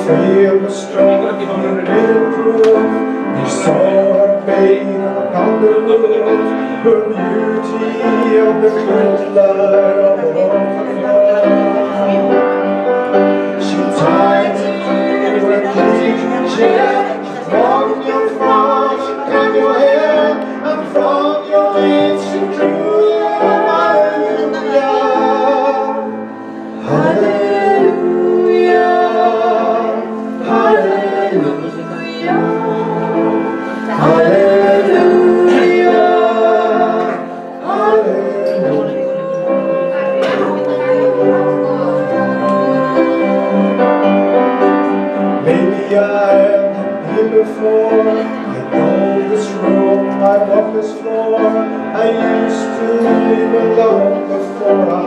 feel the strong and proof. They saw her bathe upon the roof, her beauty of the moonlight of the she tied it to a kitchen chair. She walked you from, she cut your hair, and from your lips she drew you. Hallelujah, hallelujah, hallelujah, hallelujah, hallelujah. Maybe I have been here before. I know this room, I walk this floor. I used to live alone before I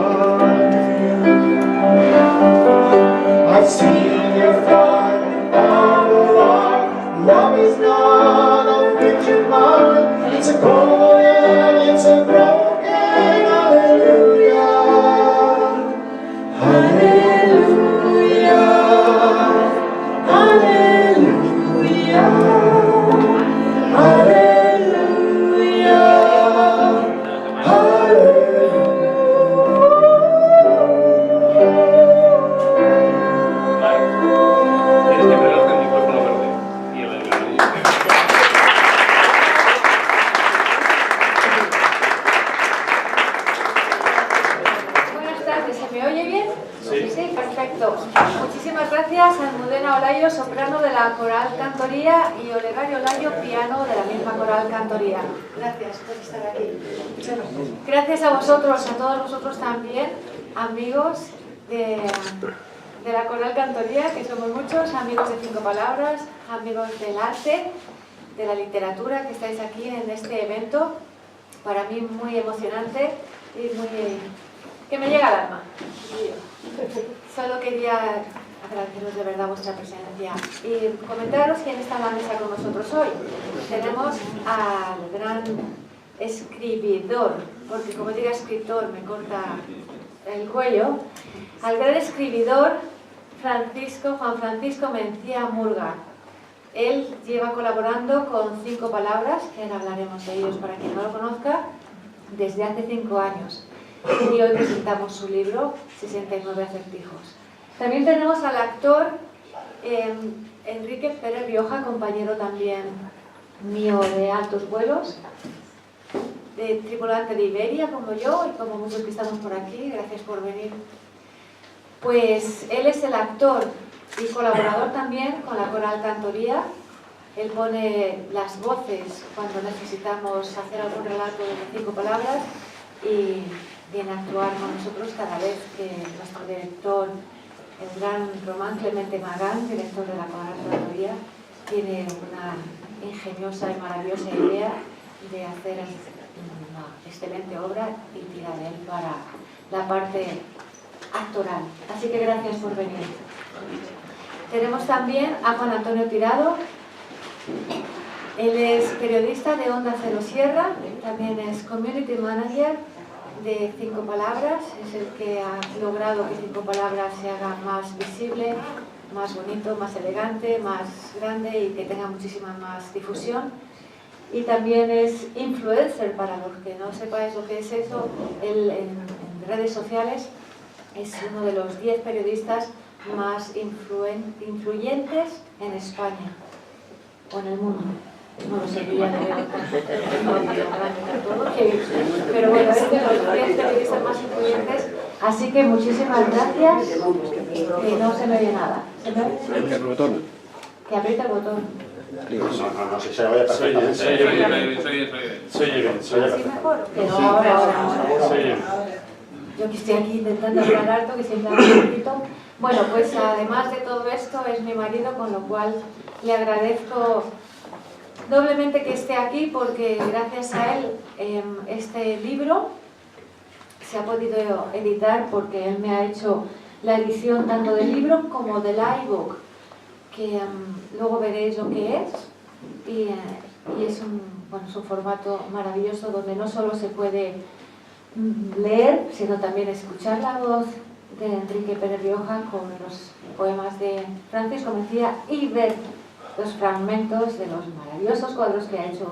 knew you. I've seen your fire on the rock. Love is not a rigid mind. It's a cold and it's a broken. Hallelujah, hallelujah, hallelujah, hallelujah, hallelujah. Buenas tardes, ¿se me oye bien? Sí, perfecto. Muchísimas gracias a Almudena Olayo, soprano de la Coral Cantoría, y Olegario Olayo, piano de la misma Coral Cantoría. Gracias por estar aquí. Gracias a vosotros, a todos vosotros también, amigos de la Coral Cantoría, que somos muchos, amigos de Cinco Palabras, amigos del arte, de la literatura, que estáis aquí en este evento, para mí muy emocionante y muy... que me llega al alma. Solo quería agradeceros de verdad vuestra presencia y comentaros quién está en la mesa con nosotros hoy. Tenemos al gran escribidor, porque como diga escritor me corta el cuello, al gran escribidor Juan Francisco Mencía Murga. Él lleva colaborando con Cinco Palabras, que ahora hablaremos de ellos para quien no lo conozca, desde hace 5 años. Y hoy presentamos su libro, 69 acertijos. También tenemos al actor Enrique Pérez Rioja, compañero también mío de altos vuelos, de tripulante de Iberia, como yo y como muchos que estamos por aquí. Gracias por venir. Pues él es el actor y colaborador también con la Coral Cantoría. Él pone las voces cuando necesitamos hacer algún relato de 5 palabras y viene a actuar con nosotros cada vez que nuestro director, el gran Román Clemente Magán, director de la Coral Cantoría, tiene una ingeniosa y maravillosa idea de hacer una excelente obra y tira de él para la parte actoral. Así que gracias por venir. Tenemos también a Juan Antonio Tirado. Él es periodista de Onda Cero Sierra, también es community manager de 5 Palabras, es el que ha logrado que 5 Palabras se haga más visible, más bonito, más elegante, más grande y que tenga muchísima más difusión. Y también es influencer, para los que no sepáis lo que es eso. Él en redes sociales es uno de los 10 periodistas más influyentes en España o en el mundo. No lo sé, yo ya no veo todo, pero bueno, es de los 10 periodistas más influyentes, así que muchísimas gracias. Que no se me oye nada. ¿Se me oye? Aprieta el botón. Que aprieta el botón. No, si se oye perfectamente. Soy bien. ¿Así mejor? Que no, ahora. Yo que estoy aquí intentando hablar alto, que siempre hablo un poquito. Bueno, pues además de todo esto es mi marido, con lo cual le agradezco doblemente que esté aquí, porque gracias a él este libro se ha podido editar, porque él me ha hecho la edición tanto del libro como del iBook, que luego veréis lo que es, y es un formato maravilloso donde no solo se puede leer, sino también escuchar la voz de Enrique Pérez Rioja con los poemas de Francisco Mejía y ver los fragmentos de los maravillosos cuadros que ha hecho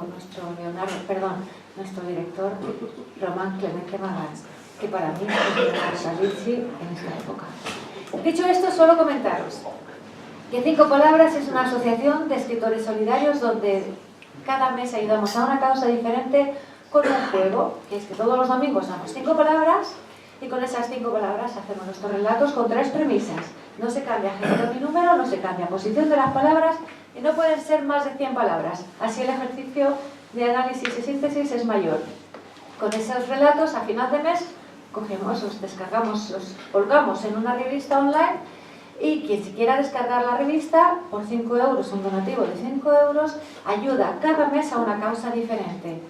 nuestro director Román Clemente Magán, que para mí es un Ricci en esta época. Dicho esto, solo comentaros que Cinco Palabras es una asociación de escritores solidarios donde cada mes ayudamos a una causa diferente con un juego, que es que todos los domingos damos 5 palabras y con esas 5 palabras hacemos nuestros relatos con 3 premisas. No se cambia género ni número, no se cambia posición de las palabras y no pueden ser más de 100 palabras. Así el ejercicio de análisis y síntesis es mayor. Con esos relatos, a final de mes, cogemos, los descargamos, los colgamos en una revista online y quien si quiera descargar la revista, por 5 euros, un donativo de 5 euros, ayuda cada mes a una causa diferente.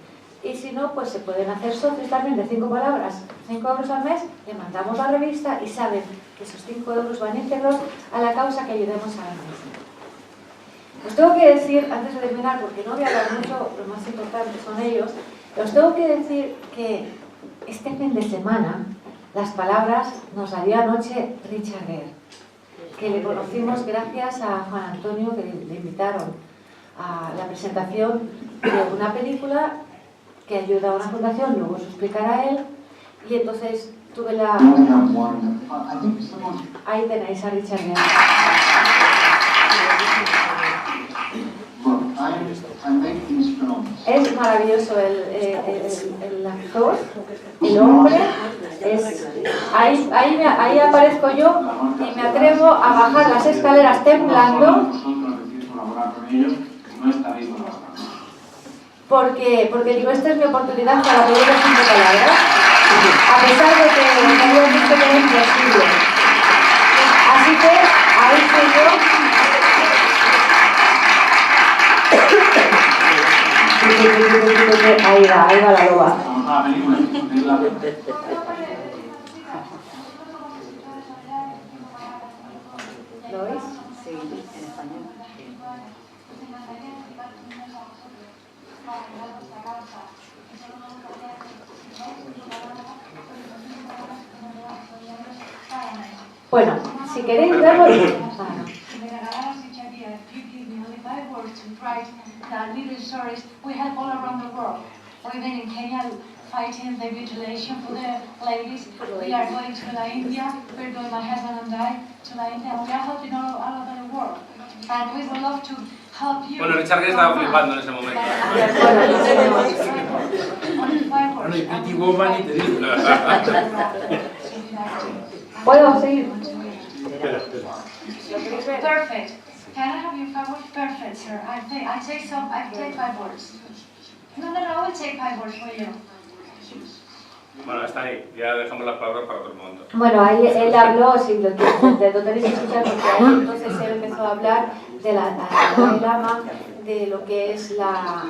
Y si no, pues se pueden hacer socios también de 5 palabras, 5 euros al mes, le mandamos la revista y saben que esos 5 euros van íntegros a la causa que ayudemos a la misma. Os tengo que decir, antes de terminar, porque no voy a hablar mucho, lo más importante son ellos, os tengo que decir que este fin de semana las palabras nos las dio anoche Richard Gere, que le conocimos gracias a Juan Antonio, que le invitaron a la presentación de una película que ayuda a una fundación, luego os explicará él, y entonces tuve la... Ahí tenéis a Richard Gere. Es maravilloso el actor, el hombre, ahí aparezco yo y me atrevo a bajar las escaleras temblando porque digo, esta es mi oportunidad para pedir 5 palabras, a pesar de que me habían dicho que era imposible. Así que ahí estoy yo. Ahí va la loba. ¿Lo oís? Sí, en español. Bueno, si queréis verlo... That little stories we have all around the world. We've been in Kenya fighting the mutilation for the ladies. We are going to La India. We're going, my husband and I, to La India. We are helping all over the world. And we would love to help you. Bueno, Richard Gere estaba flipando en ese momento. Bueno, y Pretty Woman y te digo. ¿Puedo seguir? Perfect. Can I have your 5 words? Perfect, sir. I take 5 words. No, I will take 5 words for you. Bueno, está ahí. Ya dejamos las palabras para todo el mundo. Bueno, ahí él habló, si lo tenéis que escuchar, porque ahí entonces él empezó a hablar de la Dalai Lama, de lo que es la...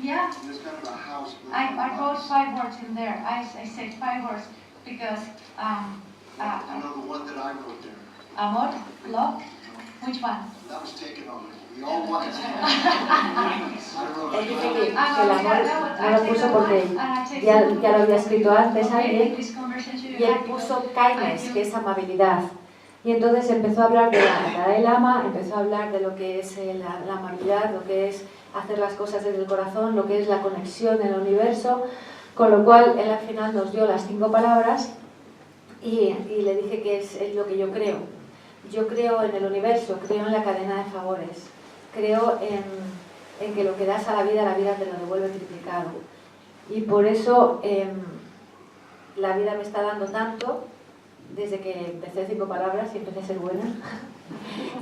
Yeah. I wrote 5 words in there. I said 5 words because You know the one that I wrote there? amor, love, which one? That was taken already. We all wanted to. Él dice que el amor no lo puso porque ya lo había escrito antes alguien, y él puso kindness, que es amabilidad. Y entonces empezó a hablar de la Dalai Lama, empezó a hablar de lo que es la amabilidad, lo que es hacer las cosas desde el corazón, lo que es la conexión en el universo, con lo cual él al final nos dio las 5 palabras y le dije que es lo que yo creo. Yo creo en el universo, creo en la cadena de favores, creo en que lo que das a la vida te lo devuelve triplicado. Y por eso la vida me está dando tanto, desde que empecé 5 palabras y empecé a ser buena.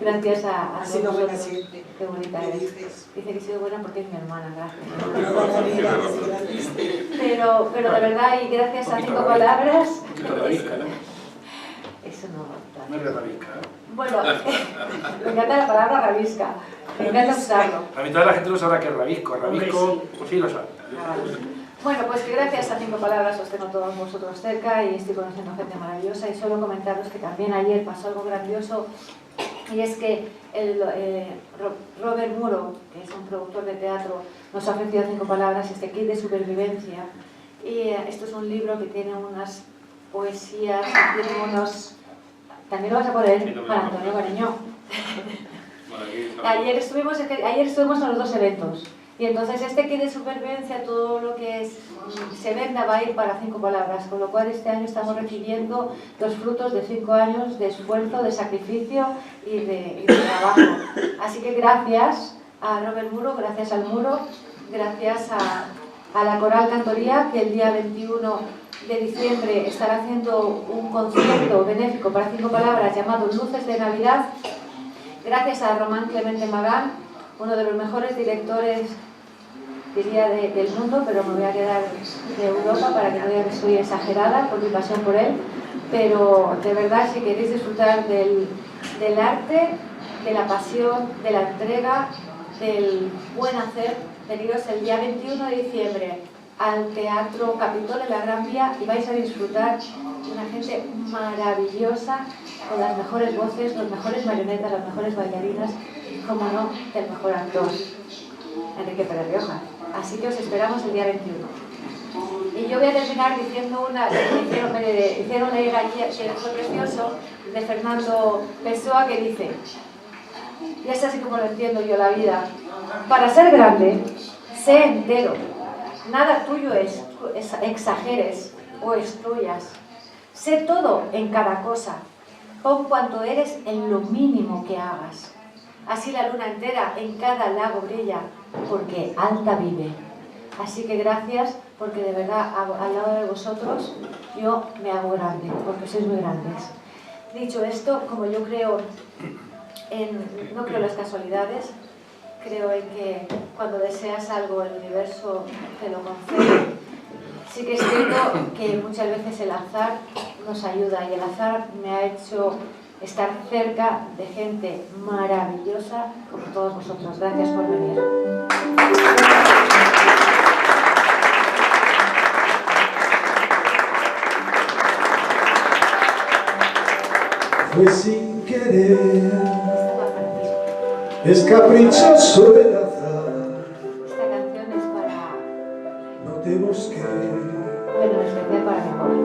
Gracias a Ha sido buena vosotros. siempre. Qué bonita ¿Qué es. dices? Dice que he sido buena porque es mi hermana, gracias. Gracias. Pero de verdad, y gracias a 5 palabras... Eso no... No es rabisca. Bueno, me encanta la palabra rabisca. Me encanta usarlo. A mí toda la gente no sabrá que es rabisco. Rabisco, pues sí lo sabe. Bueno, pues que gracias a 5 palabras os tengo todos vosotros cerca y estoy conociendo gente maravillosa, y solo comentaros que también ayer pasó algo grandioso, y es que Robert Muro, que es un productor de teatro, nos ha ofrecido 5 palabras, este kit de supervivencia, y esto es un libro que tiene unas poesías, tenemos... También lo vas a poner para Antonio Cariño. Bueno, aquí Ayer estuvimos en los dos eventos. Y entonces este Kit de Supervivencia, todo lo que se venda va a ir para 5 palabras, con lo cual este año estamos recibiendo los frutos de 5 años de esfuerzo, de sacrificio y de trabajo. Así que gracias a Robert Muro, gracias al Muro, gracias a la Coral Cantoría, que el día 21 de diciembre estará haciendo un concierto benéfico para 5 palabras llamado Luces de Navidad. Gracias a Román Clemente Magán, uno de los mejores directores, diría, del mundo, pero me voy a quedar de Europa para que no digan que soy exagerada por mi pasión por él. Pero de verdad, si queréis disfrutar del arte, de la pasión, de la entrega, del buen hacer, veniros el día 21 de diciembre al Teatro Capitol en la Gran Vía y vais a disfrutar de una gente maravillosa, con las mejores voces, los mejores marionetas, las mejores bailarinas y, como no, el mejor actor, Enrique Pérez Rioja. Así que os esperamos el día 21. Y yo voy a terminar diciendo me hicieron leer allí, que fue precioso, de Fernando Pessoa, que dice, y es así como lo entiendo yo la vida: para ser grande, sé entero, nada tuyo exageres o excluyas, sé todo en cada cosa, pon cuanto eres en lo mínimo que hagas. Así la luna entera en cada lago brilla, porque alta vive. Así que gracias, porque de verdad al lado de vosotros yo me hago grande, porque sois muy grandes. Dicho esto, como yo creo no creo en las casualidades, creo en que cuando deseas algo el universo te lo concede. Sí que es cierto que muchas veces el azar nos ayuda, y el azar me ha hecho estar cerca de gente maravillosa como todos vosotros. Gracias por venir. Fue sin querer, es caprichoso el azar, Esta canción es para... no te busqué Bueno, especial para mi pobre.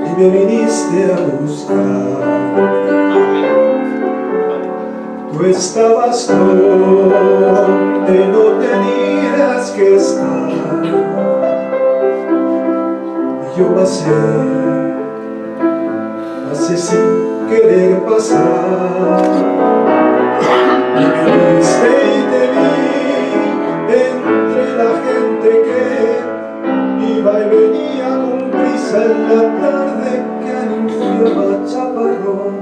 y me viniste a buscar. Tú estabas donde no tenías que estar, y yo pasé sin querer pasar, y me viste y te vi entre la gente que iba y venía con prisa en la tarde que anunciaba chaparrón.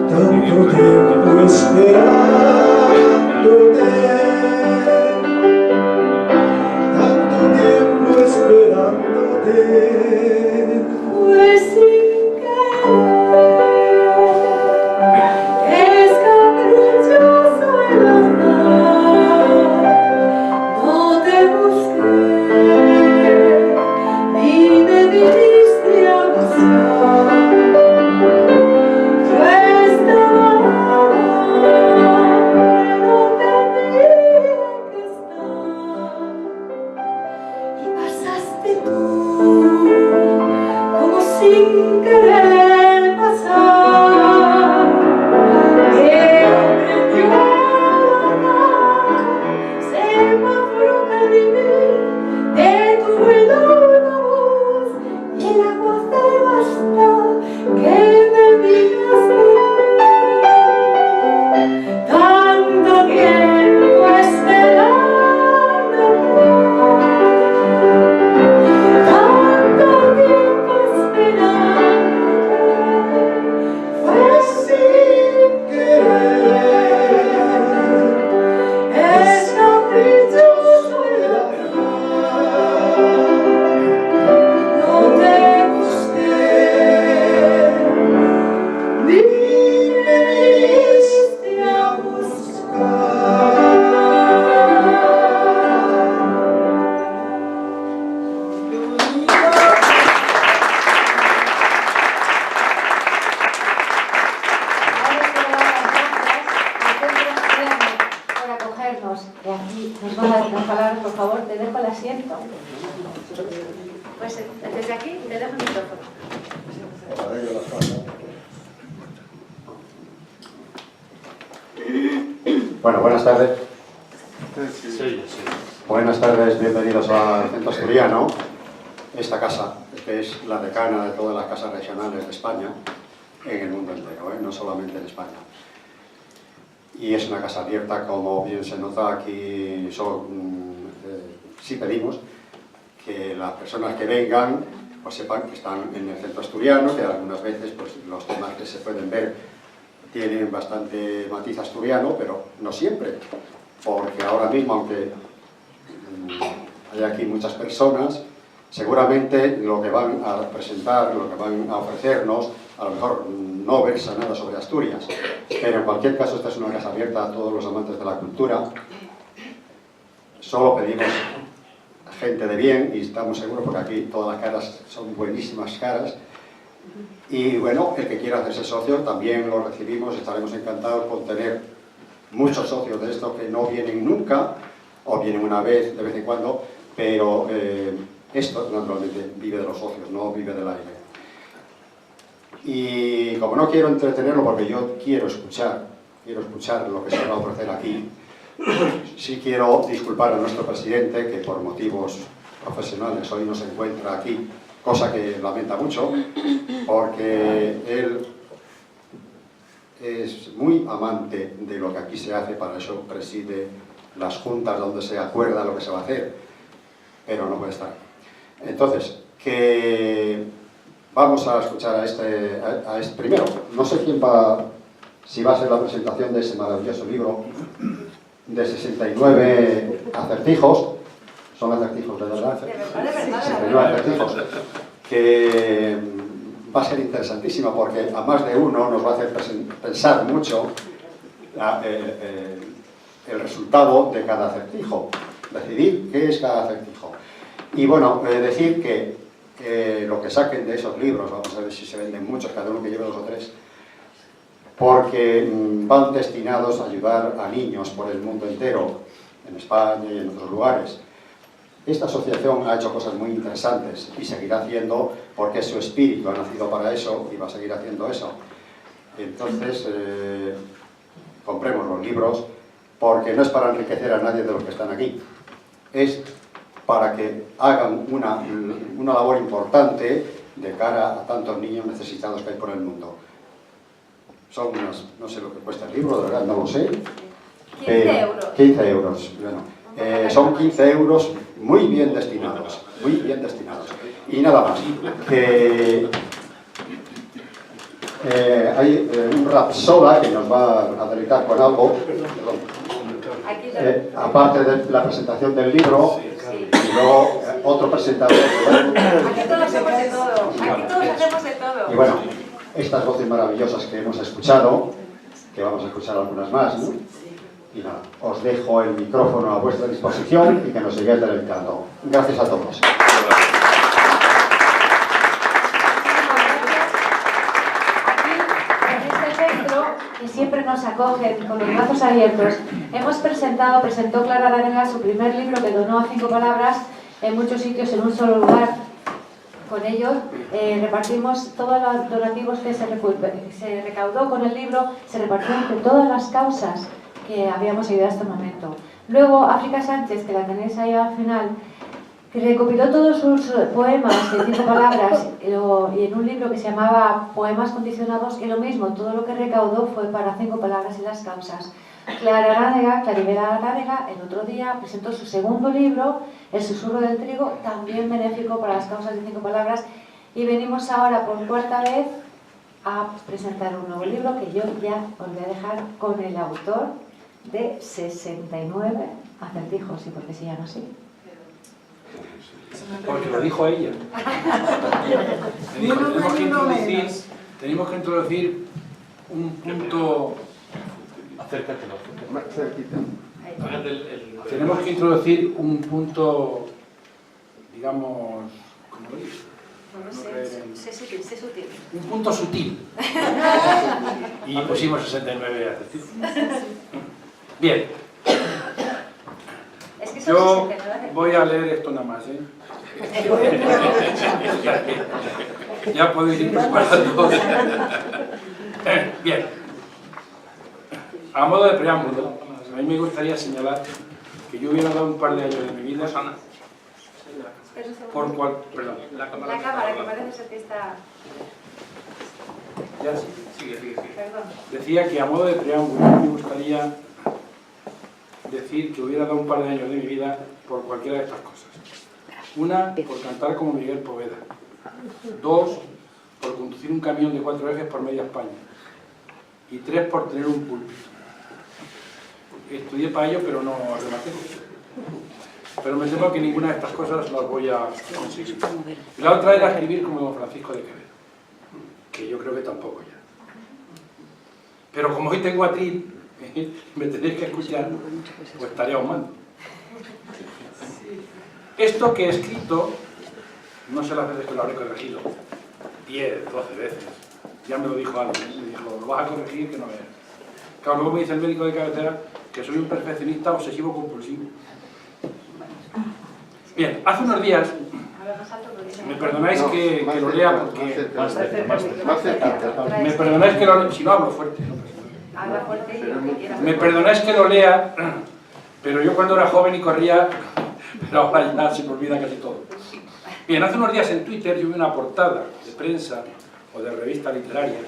Tanto tiempo esperándote, tanto tiempo esperándote. Fue sin querer, es caprichoso el azar, no te busqué, ni me viniste a buscar. Yo estaba donde no tenía que estar, y pasaste tú como sin querer pasar. Que aprendió a nadar, semáforo Caribe, detuve la voz y el aguacero hasta que me miraste. Tanto tiempo esperándote, tanto tiempo esperándote. Fue sin querer, es caprichoso el azar, no te busqué, ni me viniste a buscar. Por acogernos. Y aquí nos van a dar unas palabras, por favor, te dejo el asiento. Pues desde te dejo el micrófono. Bueno, buenas tardes. Buenas tardes, bienvenidos al Centro Asturiano. Esta casa, que es la decana de todas las casas regionales de España, en el mundo entero, no solamente en España. Y es una casa abierta, como bien se nota aquí, sí pedimos que las personas que vengan pues sepan que están en el Centro Asturiano, que algunas veces pues, los temas que se pueden ver tienen bastante matiz asturiano, pero no siempre, porque ahora mismo, aunque hay aquí muchas personas, seguramente lo que van a presentar, lo que van a ofrecernos, a lo mejor no versa nada sobre Asturias, pero en cualquier caso esta es una casa abierta a todos los amantes de la cultura. Solo pedimos gente de bien, y estamos seguros porque aquí todas las caras son buenísimas caras, y bueno, el que quiera hacerse socio también lo recibimos, estaremos encantados con tener muchos socios de estos que no vienen nunca, o vienen una vez, de vez en cuando, pero esto naturalmente vive de los socios, no vive del aire. Y como no quiero entretenerlo porque yo quiero escuchar lo que se va a ofrecer aquí, sí quiero disculpar a nuestro presidente, que por motivos profesionales hoy no se encuentra aquí, cosa que lamenta mucho, porque él es muy amante de lo que aquí se hace, para eso preside las juntas donde se acuerda lo que se va a hacer, pero no puede estar. Entonces, que vamos a escuchar a este primero. No sé si va a ser la presentación de ese maravilloso libro de 69 acertijos. Son acertijos, de verdad. 69 acertijos. Que va a ser interesantísima porque a más de uno nos va a hacer pensar mucho el resultado de cada acertijo. Decidir qué es cada acertijo. Y bueno, decir que lo que saquen de esos libros, vamos a ver si se venden muchos, cada uno que lleve 2 o 3, porque van destinados a ayudar a niños por el mundo entero, en España y en otros lugares. Esta asociación ha hecho cosas muy interesantes y seguirá haciendo, porque su espíritu ha nacido para eso y va a seguir haciendo eso. Entonces, compremos los libros, porque no es para enriquecer a nadie de los que están aquí, es para que hagan una labor importante de cara a tantos niños necesitados que hay por el mundo. Son unas, no sé lo que cuesta el libro, de verdad no lo sé. 15 euros. 15 euros, bueno. Son 15 euros muy bien destinados, muy bien destinados. Y nada más, que hay un rapsoda que nos va a deleitar con algo, aparte de la presentación del libro, y luego otro presentador. Aquí todos hacemos de todo, aquí todos hacemos de todo. Y bueno, estas voces maravillosas que hemos escuchado, que vamos a escuchar algunas más, ¿no? Y nada, os dejo el micrófono a vuestra disposición y que nos sigáis deleitando. Gracias a todos. Aquí, en este centro, que siempre nos acogen con los brazos abiertos, presentó Clara Danega su primer libro, que donó a 5 palabras en muchos sitios en un solo lugar. Con ellos repartimos todos los donativos que se recaudó con el libro, se repartió entre todas las causas que habíamos ayudado hasta el momento. Luego, África Sánchez, que la tenéis ahí al final, que recopiló todos sus poemas de 5 palabras y en un libro que se llamaba Poemas Condicionados, y lo mismo, todo lo que recaudó fue para 5 palabras y las causas. Claribela Aránega, el otro día presentó su segundo libro, El susurro del trigo, también benéfico para las causas de 5 palabras, y venimos ahora por 4ª vez a presentar un nuevo libro que yo ya os voy a dejar con el autor de 69 acertijos, y por qué se llama así. Porque lo dijo ella. Tenemos que introducir un punto. Acércatelo. Más cerquita. Tenemos que introducir un punto, digamos, ¿cómo lo digo? No sé, sé sutil. Un punto sutil. Y pusimos 69 acertijos. Bien. Es que son Yo 69. voy a leer esto nada más, Ya podéis ir preparando. Bien. A modo de preámbulo, a mí me gustaría señalar que yo hubiera dado un par de años de mi vida Susana. por cual... Perdón. La La cámara, que parece ser que está... Ya sí. Sigue. Perdón. Decía que a modo de preámbulo me gustaría decir que hubiera dado un par de años de mi vida por cualquiera de estas cosas. Una, por cantar como Miguel Poveda. Dos, por conducir un camión de 4 ejes por media España. Y 3, por tener un púlpito. Estudié para ello, pero no rematé. Pero me temo que ninguna de estas cosas las voy a conseguir. Y la otra era escribir como don Francisco de Quevedo, que yo creo que tampoco ya. Pero como hoy tengo atril, me tenéis que escuchar, pues estaré ahumando. Esto que he escrito, no sé las veces que lo habré corregido, 10, 12 veces. Ya me lo dijo alguien, me dijo, lo vas a corregir que no veas. Claro, luego me dice el médico de cabecera que soy un perfeccionista obsesivo compulsivo. Bien, hace unos días, me perdonáis que lo lea porque... Me perdonáis que lo lea, si no hablo fuerte. Habla fuerte y lo que quieras. Me perdonáis que lo lea, pero yo cuando era joven y corría, pero ahora ya se me olvida casi todo. Bien, hace unos días en Twitter yo vi una portada de prensa o de revista literaria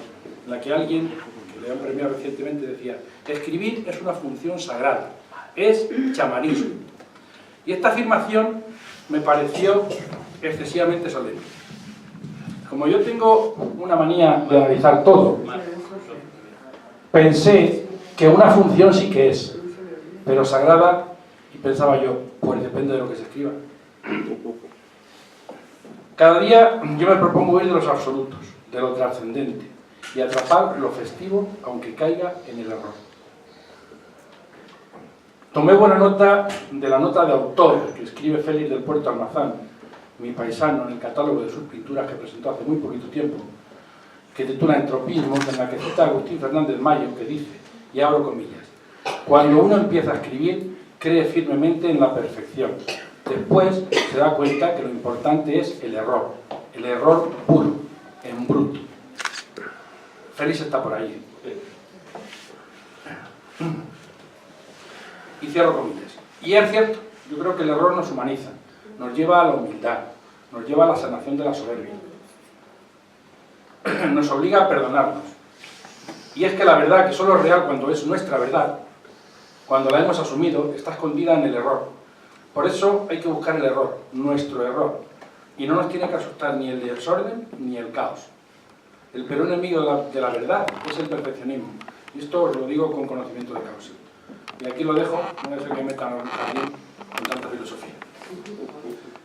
en la que alguien, que le han premiado recientemente, decía: escribir es una función sagrada, es chamanismo. Y esta afirmación me pareció excesivamente solemne. Como yo tengo una manía de analizar todo, pensé que una función sí que es, pero sagrada, y pensaba yo, pues depende de lo que se escriba. Cada día yo me propongo ir de los absolutos, de lo trascendente, y atrapar lo festivo, aunque caiga en el error. Tomé buena nota de la nota de autor que escribe Félix del Puerto Almazán, mi paisano, en el catálogo de sus pinturas que presentó hace muy poquito tiempo, que titula Entropismos, en la que cita a Agustín Fernández Mayo, que dice, y abro comillas: cuando uno empieza a escribir, cree firmemente en la perfección. Después se da cuenta que lo importante es el error puro, en bruto. Félix está por ahí. Y cierro comillas. Y es cierto, yo creo que el error nos humaniza, nos lleva a la humildad, nos lleva a la sanación de la soberbia. Nos obliga a perdonarnos. Y es que la verdad, que solo es real cuando es nuestra verdad, cuando la hemos asumido, está escondida en el error. Por eso hay que buscar el error, nuestro error. Y no nos tiene que asustar ni el desorden ni el caos. El peor enemigo de la verdad es el perfeccionismo. Y esto os lo digo con conocimiento de causa. Y aquí lo dejo, no voy a hacer que metan a un jardín con tanta filosofía.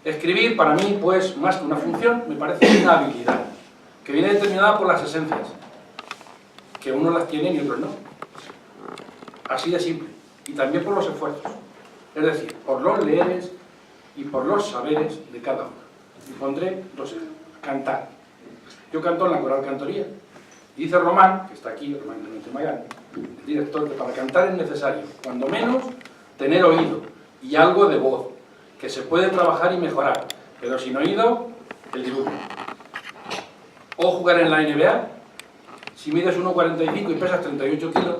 Escribir, para mí, pues, más que una función, me parece una habilidad, que viene determinada por las esencias, que unos las tienen y otros no. Así de simple. Y también por los esfuerzos. Es decir, por los leeres y por los saberes de cada uno. Y pondré dos ejemplos. Cantar. Yo canto en la Coral Cantoría. Y dice Román, que está aquí, Román Clemente Magán, el director, que para cantar es necesario, cuando menos, tener oído y algo de voz, que se puede trabajar y mejorar, pero sin oído, el dibujo. O jugar en la NBA, si mides 1,45 y pesas 38 kilos,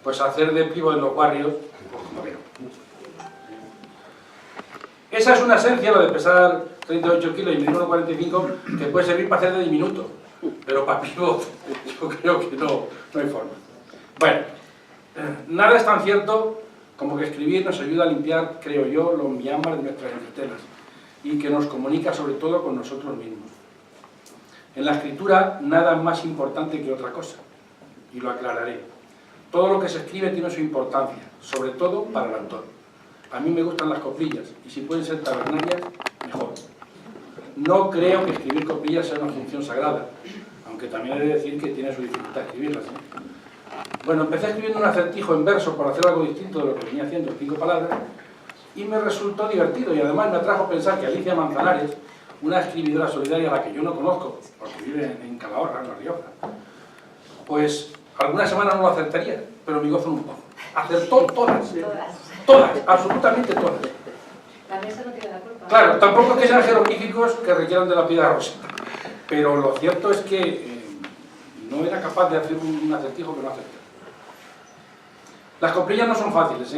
pues hacer de pivo en los barrios, pues como que no. Esa es una esencia, lo de pesar 38 kilos y medir 1,45, que puede servir para hacer de diminuto, pero para pivo yo creo que no hay forma. Bueno, nada es tan cierto como que escribir nos ayuda a limpiar, creo yo, los miamas de nuestras entretelas y que nos comunica sobre todo con nosotros mismos. En la escritura nada es más importante que otra cosa, y lo aclararé. Todo lo que se escribe tiene su importancia, sobre todo para el autor. A mí me gustan las coplillas, y si pueden ser tabernarias, mejor. No creo que escribir coplillas sea una función sagrada, aunque también he de decir que tiene su dificultad escribirlas, ¿eh? Bueno, empecé escribiendo un acertijo en verso por hacer algo distinto de lo que venía haciendo en 5 palabras, y me resultó divertido, y además me atrajo pensar que Alicia Manzanares, una escribidora solidaria a la que yo no conozco, porque vive en Calahorra, en La Rioja, pues algunas semanas no lo acertaría, pero me gozo un poco. Acertó todas, absolutamente todas. La mesa no tiene la culpa. Claro, tampoco es que sean jeroglíficos que requieran de la piedra roseta, pero lo cierto es que no era capaz de hacer un acertijo que no acertara. Las coplillas no son fáciles,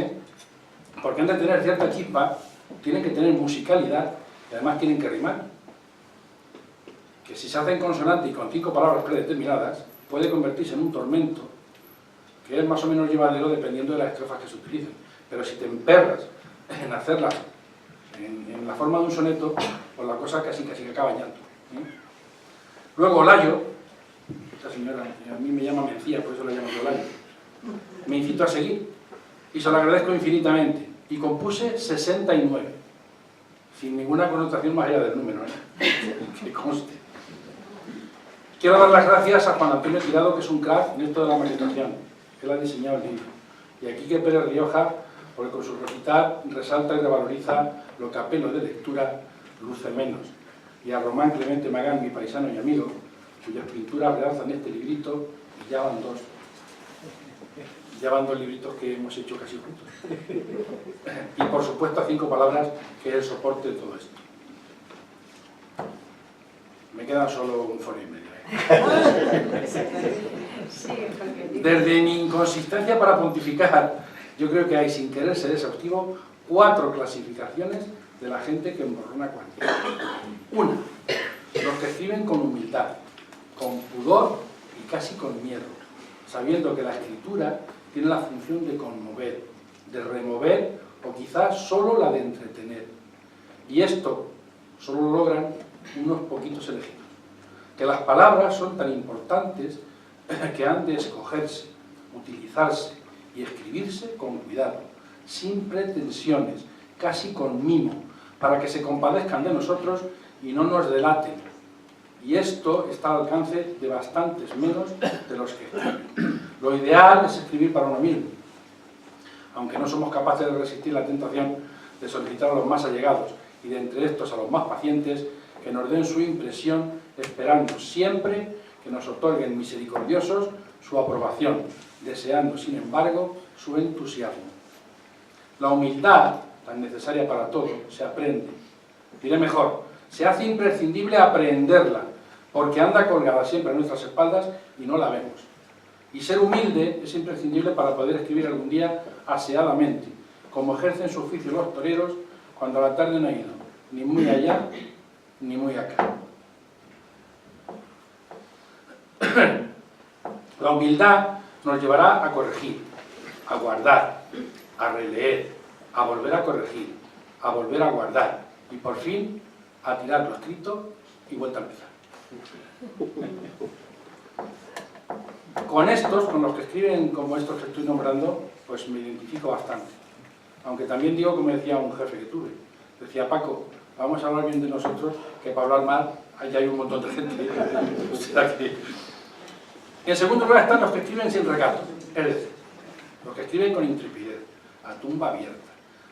porque han de tener cierta chispa, tienen que tener musicalidad y además tienen que rimar. Que si se hacen consonante y con 5 palabras predeterminadas, puede convertirse en un tormento, que es más o menos llevadero dependiendo de las estrofas que se utilicen. Pero si te emperras en hacerlas en la forma de un soneto, pues la cosa casi que acaba llanto. Luego Olayo, esta señora, a mí me llama Mencía, por eso la llamo Olayo, me incitó a seguir y se lo agradezco infinitamente. Y compuse 69, sin ninguna connotación más allá del número, que conste. Quiero dar las gracias a Juan Antonio Tirado, que es un crack en esto de la maquetación. Él ha diseñado el libro. Y a Quique Pérez Rioja, porque con su recital resalta y revaloriza lo que a pelo de lectura luce menos. Y a Román Clemente Magán, mi paisano y amigo, cuyas pinturas realzan este librito, y ya van dos libritos que hemos hecho casi juntos. Y por supuesto a 5 palabras, que es el soporte de todo esto. Me queda solo un folio y medio. Desde mi inconsistencia para pontificar, yo creo que hay, sin querer ser exhaustivo, 4 clasificaciones de la gente que emborrona cualquiera. Una, los que escriben con humildad, con pudor y casi con miedo, sabiendo que la escritura tiene la función de conmover, de remover o quizás solo la de entretener. Y esto solo lo logran unos poquitos elegidos. Que las palabras son tan importantes que han de escogerse, utilizarse y escribirse con cuidado, sin pretensiones, casi con mimo, para que se compadezcan de nosotros y no nos delaten. Y esto está al alcance de bastantes menos de los que escriben. Lo ideal es escribir para uno mismo, aunque no somos capaces de resistir la tentación de solicitar a los más allegados y de entre estos a los más pacientes que nos den su impresión, esperando siempre que nos otorguen misericordiosos su aprobación, deseando sin embargo su entusiasmo. La humildad, tan necesaria para todo, se aprende. Diré mejor, se hace imprescindible aprenderla, porque anda colgada siempre a nuestras espaldas y no la vemos. Y ser humilde es imprescindible para poder escribir algún día aseadamente, como ejercen su oficio los toreros cuando la tarde no ha ido, ni muy allá ni muy acá. La humildad nos llevará a corregir, a guardar, a releer, a volver a corregir, a volver a guardar y por fin a tirar lo escrito y vuelta a empezar. Con estos, con los que escriben como estos que estoy nombrando, pues me identifico bastante. Aunque también digo, como decía un jefe que tuve, decía: Paco, vamos a hablar bien de nosotros, que para hablar mal, allá hay un montón de gente. O sea que... En segundo lugar están los que escriben sin recato, es decir, los que escriben con intrepidez, a tumba abierta,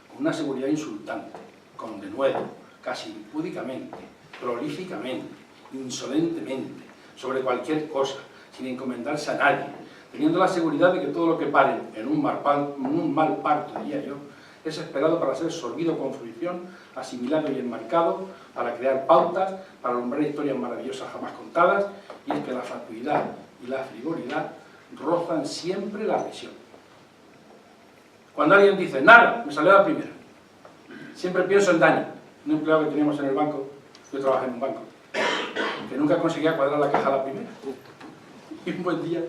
con una seguridad insultante, con denuedo, casi impúdicamente, prolíficamente, insolentemente, sobre cualquier cosa, sin encomendarse a nadie, teniendo la seguridad de que todo lo que paren en un mal parto, diría yo, es esperado para ser sorbido con fruición, asimilado y enmarcado, para crear pautas, para alumbrar historias maravillosas jamás contadas, y es que la fatuidad y la frivolidad rozan siempre la risión. Cuando alguien dice: nada, me salió la primera, siempre pienso en Dani, un empleado que teníamos en el banco, yo trabajé en un banco, que nunca conseguía cuadrar la caja a la primera. Y un buen día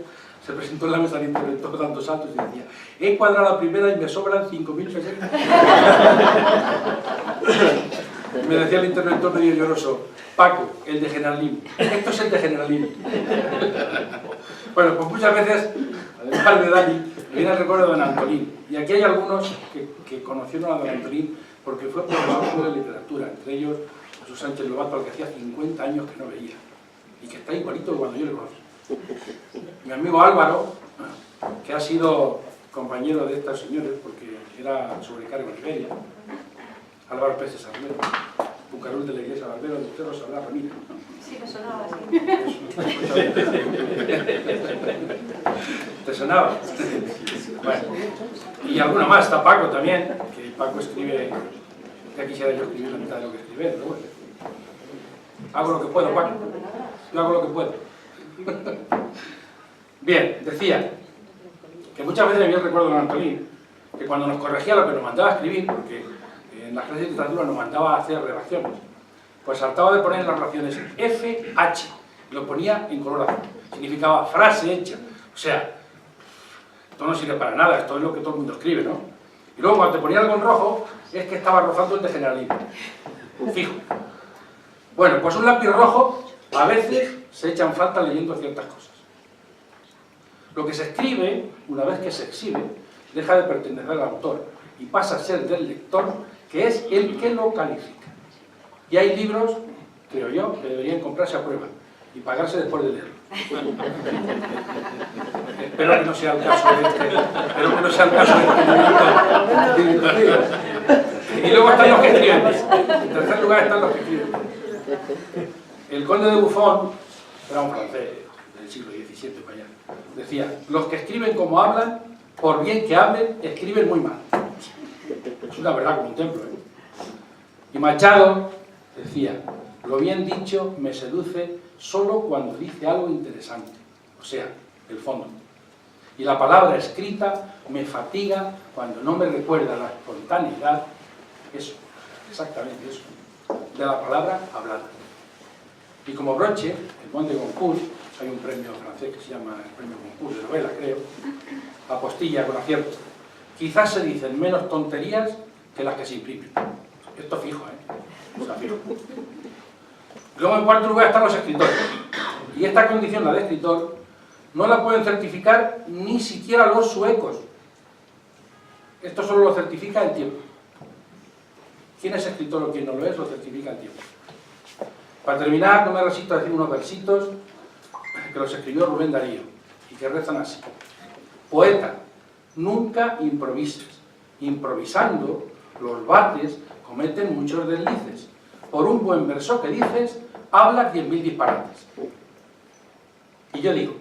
se presentó en la mesa del interventor dando saltos y decía: he cuadrado la primera y me sobran 5.000 pesetas. Me decía el interventor medio lloroso: Paco, el de Generalín. Esto es el de Generalín. Bueno, pues muchas veces, además de Dani, me viene el recuerdo de don Antolín. Y aquí hay algunos que conocieron a don Antolín porque fue profesor de literatura, entre ellos Jesús Sánchez Lobato, al que hacía 50 años que no veía, y que está igualito que cuando yo le conocí. Mi amigo Álvaro, que ha sido compañero de estos señores porque era sobrecargo en Iberia, Álvaro Pérez Sarbero, Bucarul de la Iglesia Barbero, de Cerro Salá Ramírez. Sí, me sonaba así. ¿Te sonaba? Bueno, y alguna más, está Paco también, que Paco escribe Ya quisiera yo escribir la mitad de lo que escribí, pero bueno. Hago lo que puedo, Juan. Yo hago lo que puedo. Bien, decía que muchas veces yo recuerdo a Antolín que cuando nos corregía lo que nos mandaba a escribir, porque en las clases de literatura nos mandaba a hacer redacciones, pues saltaba de poner en las redacciones FH, lo ponía en color azul. Significaba frase hecha. O sea, esto no sirve para nada, esto es lo que todo el mundo escribe, ¿no? Y luego cuando te ponía algo en rojo, es que estaba rozando el de generalismo. Fijo. Bueno, pues un lápiz rojo a veces se echa en falta leyendo ciertas cosas. Lo que se escribe, una vez que se exhibe, deja de pertenecer al autor y pasa a ser del lector, que es el que lo califica. Y hay libros, creo yo, que deberían comprarse a prueba y pagarse después de leerlo. Espero que no sea el caso de este. Y luego están los que escriben. En tercer lugar están los que escriben. El conde de Buffon, era un francés del siglo XVII para allá, decía: los que escriben como hablan, por bien que hablen, escriben muy mal. Es una verdad como un templo, ¿eh? Y Machado decía: lo bien dicho me seduce solo cuando dice algo interesante, o sea, el fondo. Y la palabra escrita me fatiga cuando no me recuerda la espontaneidad, eso, exactamente eso, de la palabra hablada. Y como broche, el Conde de Goncourt, hay un premio francés que se llama el premio Goncourt de novela, creo, apostilla con acierto: quizás se dicen menos tonterías que las que se imprimen. Esto fijo, ¿eh? O sea, fijo. Luego, en cuarto lugar, están los escritores. Y esta condición, la de escritor, no la pueden certificar ni siquiera los suecos. Esto solo lo certifica el tiempo. ¿Quién es escritor o quién no lo es? Lo certifica el tiempo. Para terminar, no me resisto a decir unos versitos que los escribió Rubén Darío y que rezan así: poeta, nunca improvises. Improvisando, los vates cometen muchos deslices. Por un buen verso que dices, hablas 10.000 disparates. Y yo digo: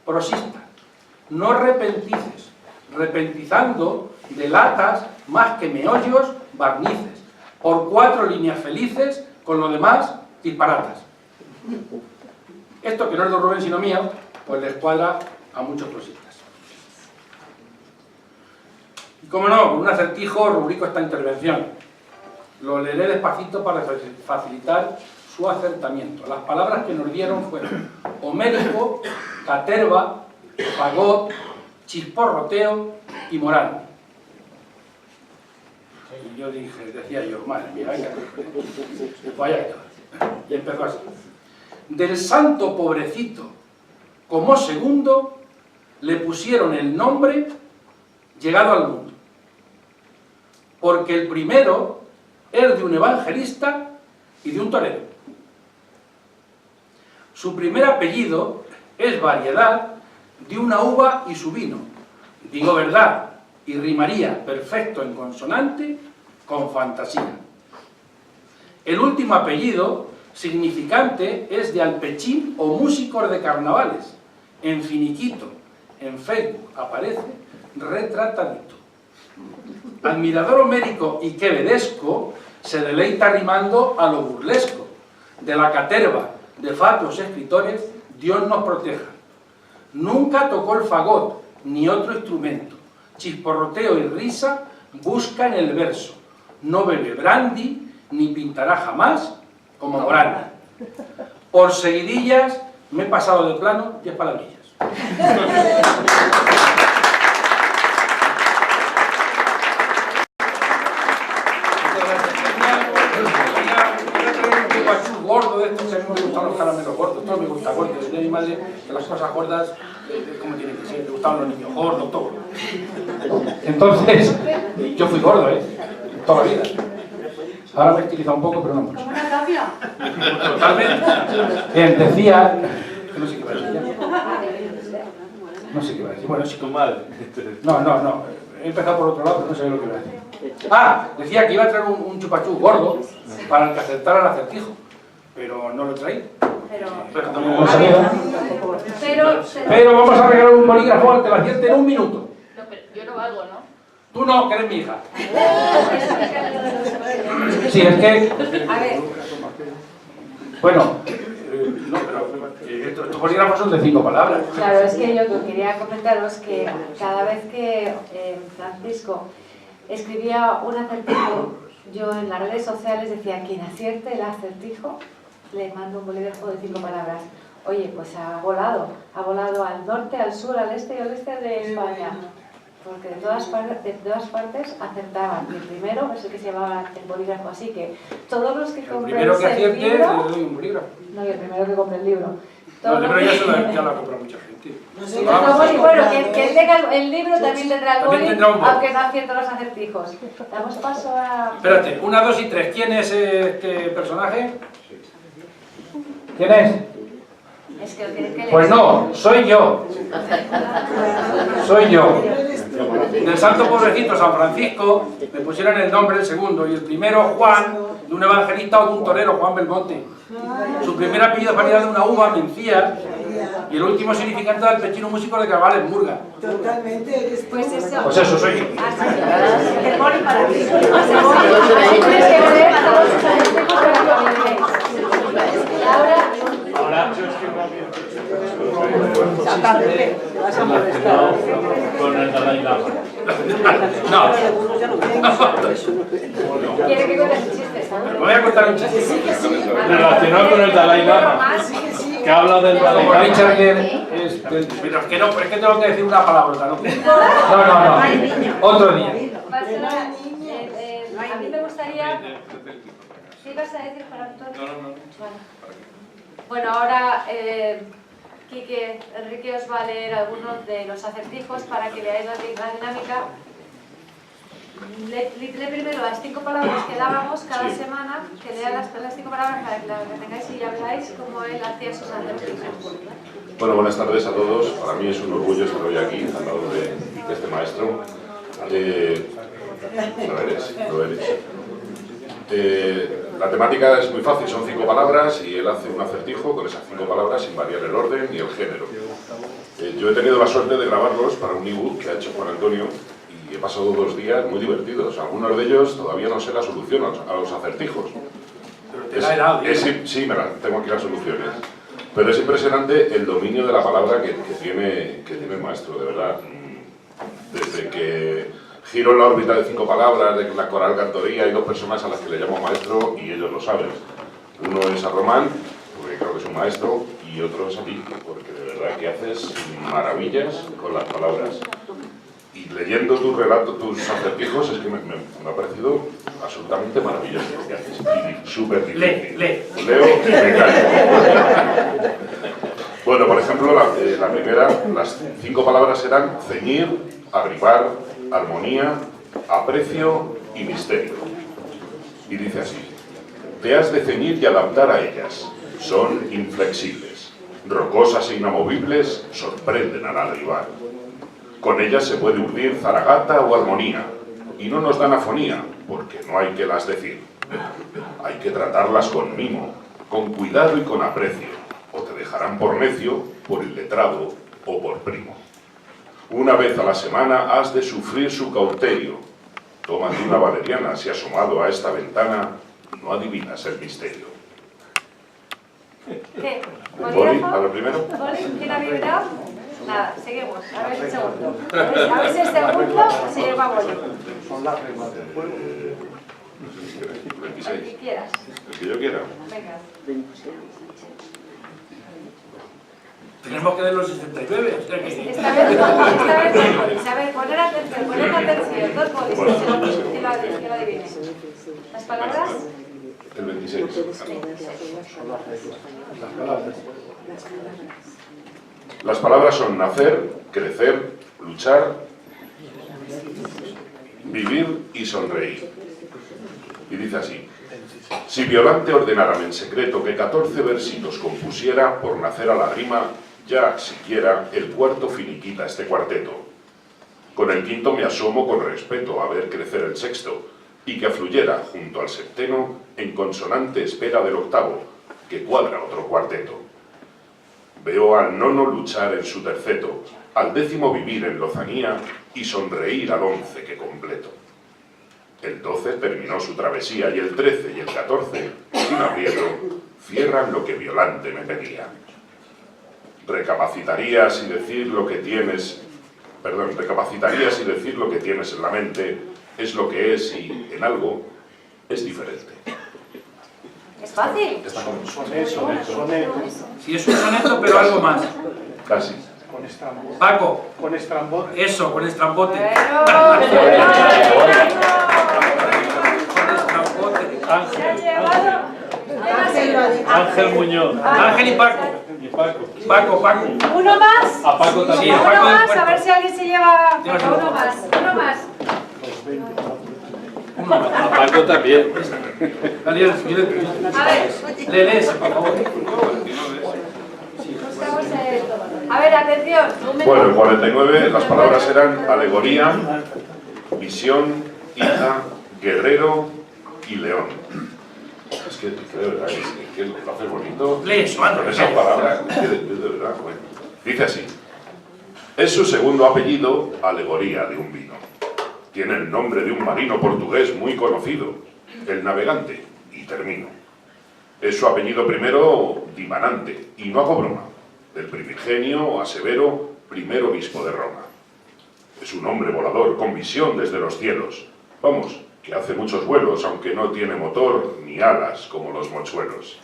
prosista, no repentices. Repentizando, delatas más que meollos, barnices. Por 4 líneas felices, con lo demás, disparatas. Esto, que no es de Rubén sino mío, pues les cuadra a muchos prosistas. Y como no, con un acertijo rubrico esta intervención. Lo leeré despacito para facilitar su acertamiento. Las palabras que nos dieron fueron homérico, caterva, fagot, chisporroteo y morano. Y yo decía yo, madre mía, vaya que y empezó así: del santo pobrecito, como segundo, le pusieron el nombre llegado al mundo. Porque el primero es de un evangelista y de un torero. Su primer apellido es variedad de una uva y su vino. Digo verdad, y rimaría perfecto en consonante con fantasía. El último apellido, significante, es de alpechín o músicos de carnavales. En finiquito, en Facebook, aparece retratadito. Admirador homérico y quevedesco, se deleita rimando a lo burlesco. De la caterva de fatuos escritores, Dios nos proteja. Nunca tocó el fagot, ni otro instrumento. Chisporroteo y risa busca en el verso. No bebe brandy, ni pintará jamás como Morana. Por seguidillas me he pasado de plano 10 palabrillas. Gordo de estos, que a mí me gustan los caramelos gordos, todo me gusta gordo. Desde mi madre, que las cosas gordas, como tienen que ser, me gustaban los niños gordos, todo. Entonces, yo fui gordo, toda la vida. Ahora me he estilizado un poco, pero no mucho. ¿Como una tapia? Totalmente. Bien, decía, que no sé qué iba a decir ya. No sé qué iba a decir. Bueno, sí, tu madre. No. He empezado por otro lado, pero no sabía lo que iba a decir. Ah, decía que iba a traer un chupachú gordo para el que acertara el acertijo. Pero no lo traí. Pero vamos a regalar un bolígrafo al que lo acierte en un minuto. No, pero yo no valgo, ¿no? Tú no, que eres mi hija. Sí, es que... A ver, Bueno, no, pero estos bolígrafos son de 5 palabras. claro, es que yo quería comentaros que cada vez que Francisco escribía un acertijo, yo en las redes sociales decía, quien acierte el acertijo, le mando un bolígrafo de 5 palabras. Oye, pues ha volado al norte, al sur, al este y al oeste de España. Porque de todas partes acertaban. Y el primero es el que se llamaba el bolígrafo. Así que todos los que El compren primero que el acierte, le libro... doy un bolígrafo. No, y el primero que compre el libro. No, el libro ya, Todos- ya lo ha comprado mucha gente. No Sí, sé, otro Vamos, boli, bueno, que él tenga el libro también tendrá el También boli, tendrá un boli. aunque no acierte los acertijos. Damos paso a... Espérate, 1, 2 y 3. ¿Quién es este personaje? ¿Quién es? Es que le... Pues no, soy yo. Soy yo. Del santo pobrecito San Francisco me pusieron el nombre el segundo y el primero Juan, de un evangelista o de un torero, Juan Belmonte. Su primer apellido es variedad de una uva, Mencía, y el último significante del pechino músico de Cabal en Murga. Totalmente, eres tú. Pues eso. Pues eso soy yo. Ah, sí. El boli para ti. Así tienes que ver todos los acertijos para que lo veáis. Y ahora... Te vas a molestar. Con el Dalai Lama. No, Quiere que cuentes chistes, me ¿sabes? voy a contar un chiste. Relacionado con el Dalai Lama. Que habla del Dalai Como Lama. Richard Gere es pero es que no, pero es que tengo que decir una palabra, ¿no? No. Otro día. Barcelona, a mí me gustaría... ¿Qué ibas a decir, Juan Antonio? No. Vale. Bueno, ahora Quique, Enrique os va a leer algunos de los acertijos para que veáis la dinámica. Lee primero las 5 palabras que dábamos cada semana, que lea las 5 palabras para que las retengáis y ya veáis cómo él hacía sus acertijos. Bueno, buenas tardes a todos. Para mí es un orgullo estar hoy aquí, al lado de este maestro. Lo eres. La temática es muy fácil, son 5 palabras y él hace un acertijo con esas 5 palabras sin variar el orden ni el género. Yo he tenido la suerte de grabarlos para un ebook que ha hecho Juan Antonio y he pasado 2 días muy divertidos. Algunos de ellos todavía no sé la solución a los acertijos. Pero te la he dado, Sí, tengo aquí las soluciones. Pero es impresionante el dominio de la palabra que tiene el maestro, de verdad. Desde que giro en la órbita de 5 palabras, de la coral cantoría, hay 2 personas a las que le llamo maestro y ellos lo saben. Uno es a Román, porque creo que es un maestro, y otro es a ti, porque de verdad que haces maravillas con las palabras. Y leyendo tus relatos, tus acertijos, es que me ha parecido absolutamente maravilloso lo que haces. Y súper difícil. Leo y me callo. Bueno, por ejemplo, la primera, las 5 palabras eran ceñir, arribar, armonía, aprecio y misterio. Y dice así: te has de ceñir y adaptar a ellas. Son inflexibles, rocosas e inamovibles, sorprenden al arribar. Con ellas se puede urdir zaragata o armonía, y no nos dan afonía, porque no hay que las decir. Hay que tratarlas con mimo, con cuidado y con aprecio, o te dejarán por necio, por iletrado o por primo. Una vez a la semana has de sufrir su cauterio. Tómate una valeriana, si asomado a esta ventana, no adivinas el misterio. ¿Qué? ¿Boli? ¿Bolígrafo? ¿A lo primero? ¿Boli? ¿Quién ha vibrado? Nada, seguimos. A ver el segundo. A ver si el segundo se lleva boli. El El que quieras. El que yo quiera. Venga. Tenemos que ver los 69. O sea que... Esta vez dos bolis. A ver, poner atención, 2 bolis. Que lo adivine. ¿Las palabras? El 26. Las palabras son nacer, crecer, luchar, vivir y sonreír. Y dice así: si Violante ordenárame en secreto que 14 versitos compusiera, por nacer a la rima, ya siquiera el cuarto finiquita este cuarteto. Con el quinto me asomo con respeto a ver crecer el sexto, y que afluyera junto al septeno en consonante espera del octavo, que cuadra otro cuarteto. Veo al nono luchar en su terceto, al décimo vivir en lozanía y sonreír al 11 que completo. El 12 terminó su travesía y el 13 y el 14, sin aprieto, cierran lo que Violante me pedía. Recapacitarías y decir lo que tienes en la mente, es lo que es y, en algo, es diferente. Es fácil. Soneto. Si es un soneto, pero algo más. Casi. Con estrambote. Paco, Con estrambote. eso, con estrambote. Con estrambote. Ángel Muñoz. Ángel y Paco. Y Paco. Paco. ¿Uno más? A Paco Sí, también. a Uno Paco del más, a Puerto. ver si alguien se lleva... Llévaselo. Uno más, uno más. Uno más. A Paco también. Daniel, A ver, lees, por favor. Estamos en... A ver, atención. Bueno, en 49 las palabras eran alegoría, visión, hija, guerrero y león. Es que, de verdad, es que lo hace bonito. Lee eso, anda. Con esas palabras, es que de verdad, bueno. Dice así. Es su segundo apellido, alegoría de un vino. Tiene el nombre de un marino portugués muy conocido, el navegante, y termino. Es su apellido primero, dimanante, y no hago broma, del primigenio a Severo, primer obispo de Roma. Es un hombre volador, con visión desde los cielos. Vamos, que hace muchos vuelos, aunque no tiene motor ni alas como los mochuelos.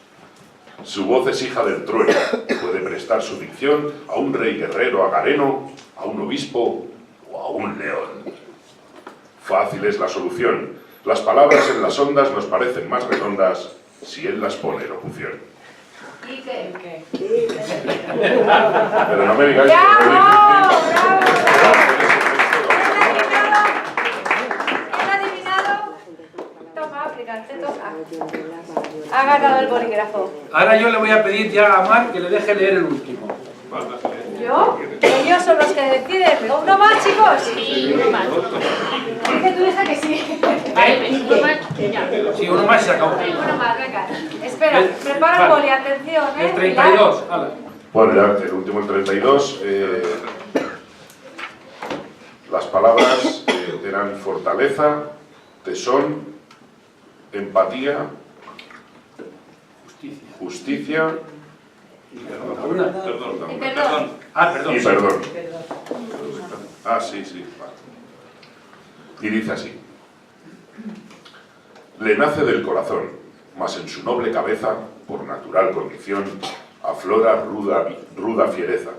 Su voz es hija del trueno, puede prestar su dicción a un rey guerrero agareno, a un obispo o a un león. Fácil es la solución. Las palabras en las ondas nos parecen más redondas si él las pone locución. ¿Y qué? Pero no me digáis que ¡Bravo! no ¿Quién ha adivinado? Toma, África, te toca. Ha ganado el bolígrafo. Ahora yo le voy a pedir ya a Mar que le deje leer el último. ¿Yo? Ellos son los que deciden. ¿Uno más, chicos? Sí, uno más. Dice tu hija que sí. Sí, uno más y se acabó. Uno más, venga. Espera, prepara el boli, atención, ¿eh? El 32, hala. Bueno, ya el último, el 32. Las palabras eran fortaleza, tesón, empatía, justicia Perdón. Ah, perdón. y sí. perdón. Ah, sí, vale. Y dice así. Le nace del corazón, mas en su noble cabeza, por natural condición, aflora ruda fiereza.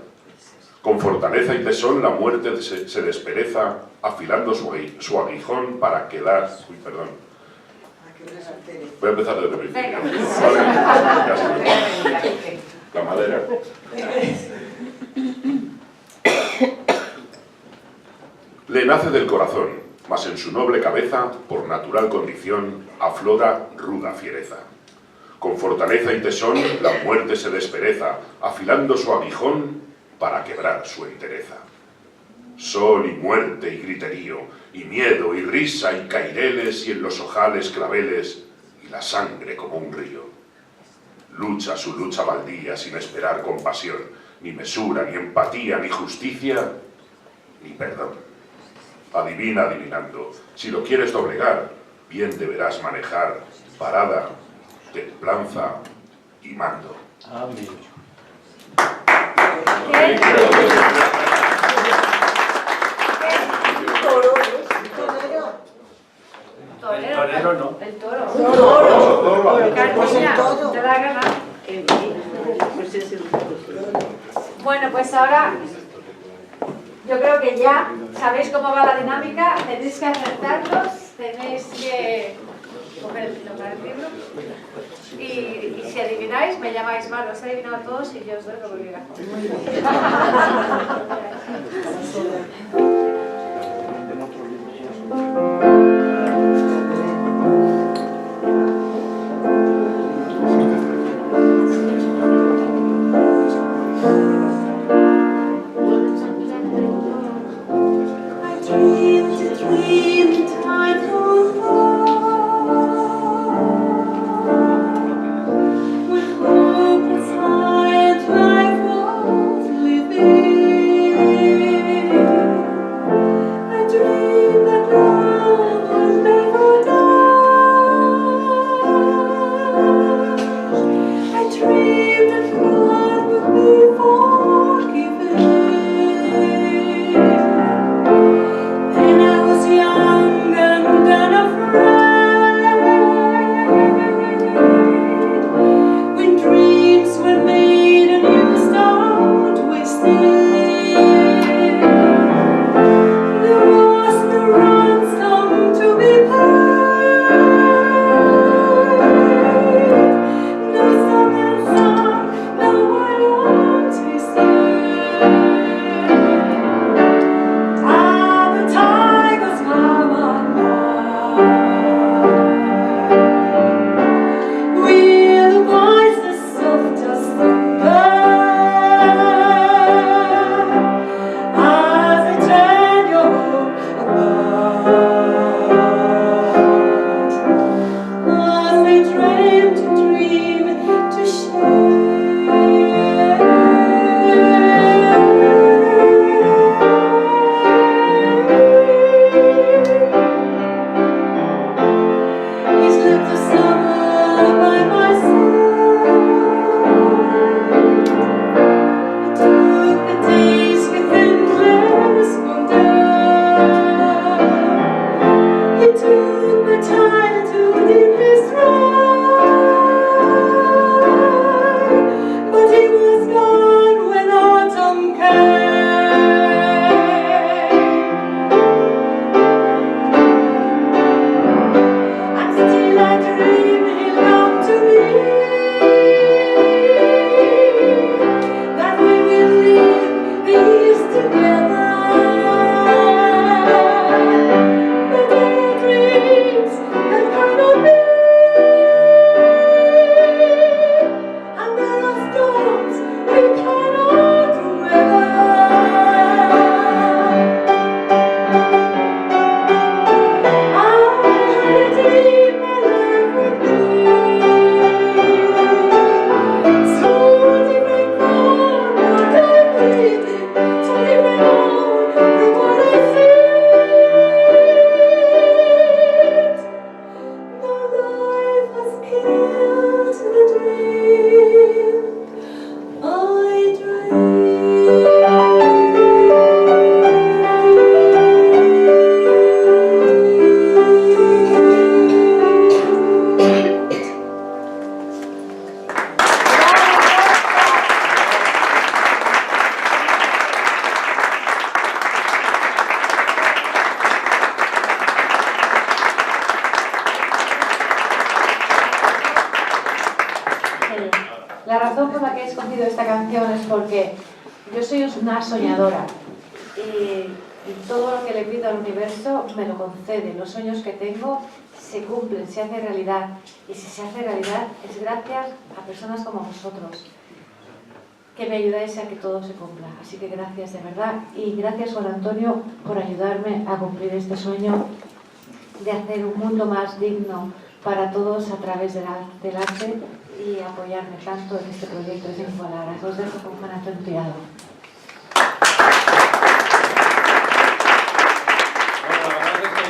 Con fortaleza y tesón la muerte se despereza, afilando su aguijón para quedar... Uy, perdón. Voy a empezar desde el principio. Vale, ya se me... La madera. Le nace del corazón, mas en su noble cabeza, por natural condición, aflora ruda fiereza. Con fortaleza y tesón la muerte se despereza, afilando su aguijón para quebrar su entereza. Sol y muerte y griterío, y miedo y risa y caireles y en los ojales claveles, y la sangre como un río. Lucha su lucha baldía sin esperar compasión, ni mesura, ni empatía, ni justicia, ni perdón. Adivina adivinando, si lo quieres doblegar, bien deberás manejar parada, templanza y mando. Amén. El torero no. El toro. Toro. Carmina, te la gana. Bueno, pues ahora yo creo que ya sabéis cómo va la dinámica, tenéis que acertarlos, tenéis que coger el libro y si adivináis me llamáis mal, os he adivinado a todos y yo os doy lo bolígrafo. With hope as high as life was. escogido esta canción es porque yo soy una soñadora y todo lo que le pido al universo me lo concede. Los sueños que tengo se cumplen, se hacen realidad. Y si se hace realidad es gracias a personas como vosotros, que me ayudáis a que todo se cumpla. Así que gracias de verdad. Y gracias, Juan Antonio, por ayudarme a cumplir este sueño de hacer un mundo más digno para todos a través del arte y apoyarme tanto en este proyecto de 5 palabras. Os dejo con Juan Antonio Tirado.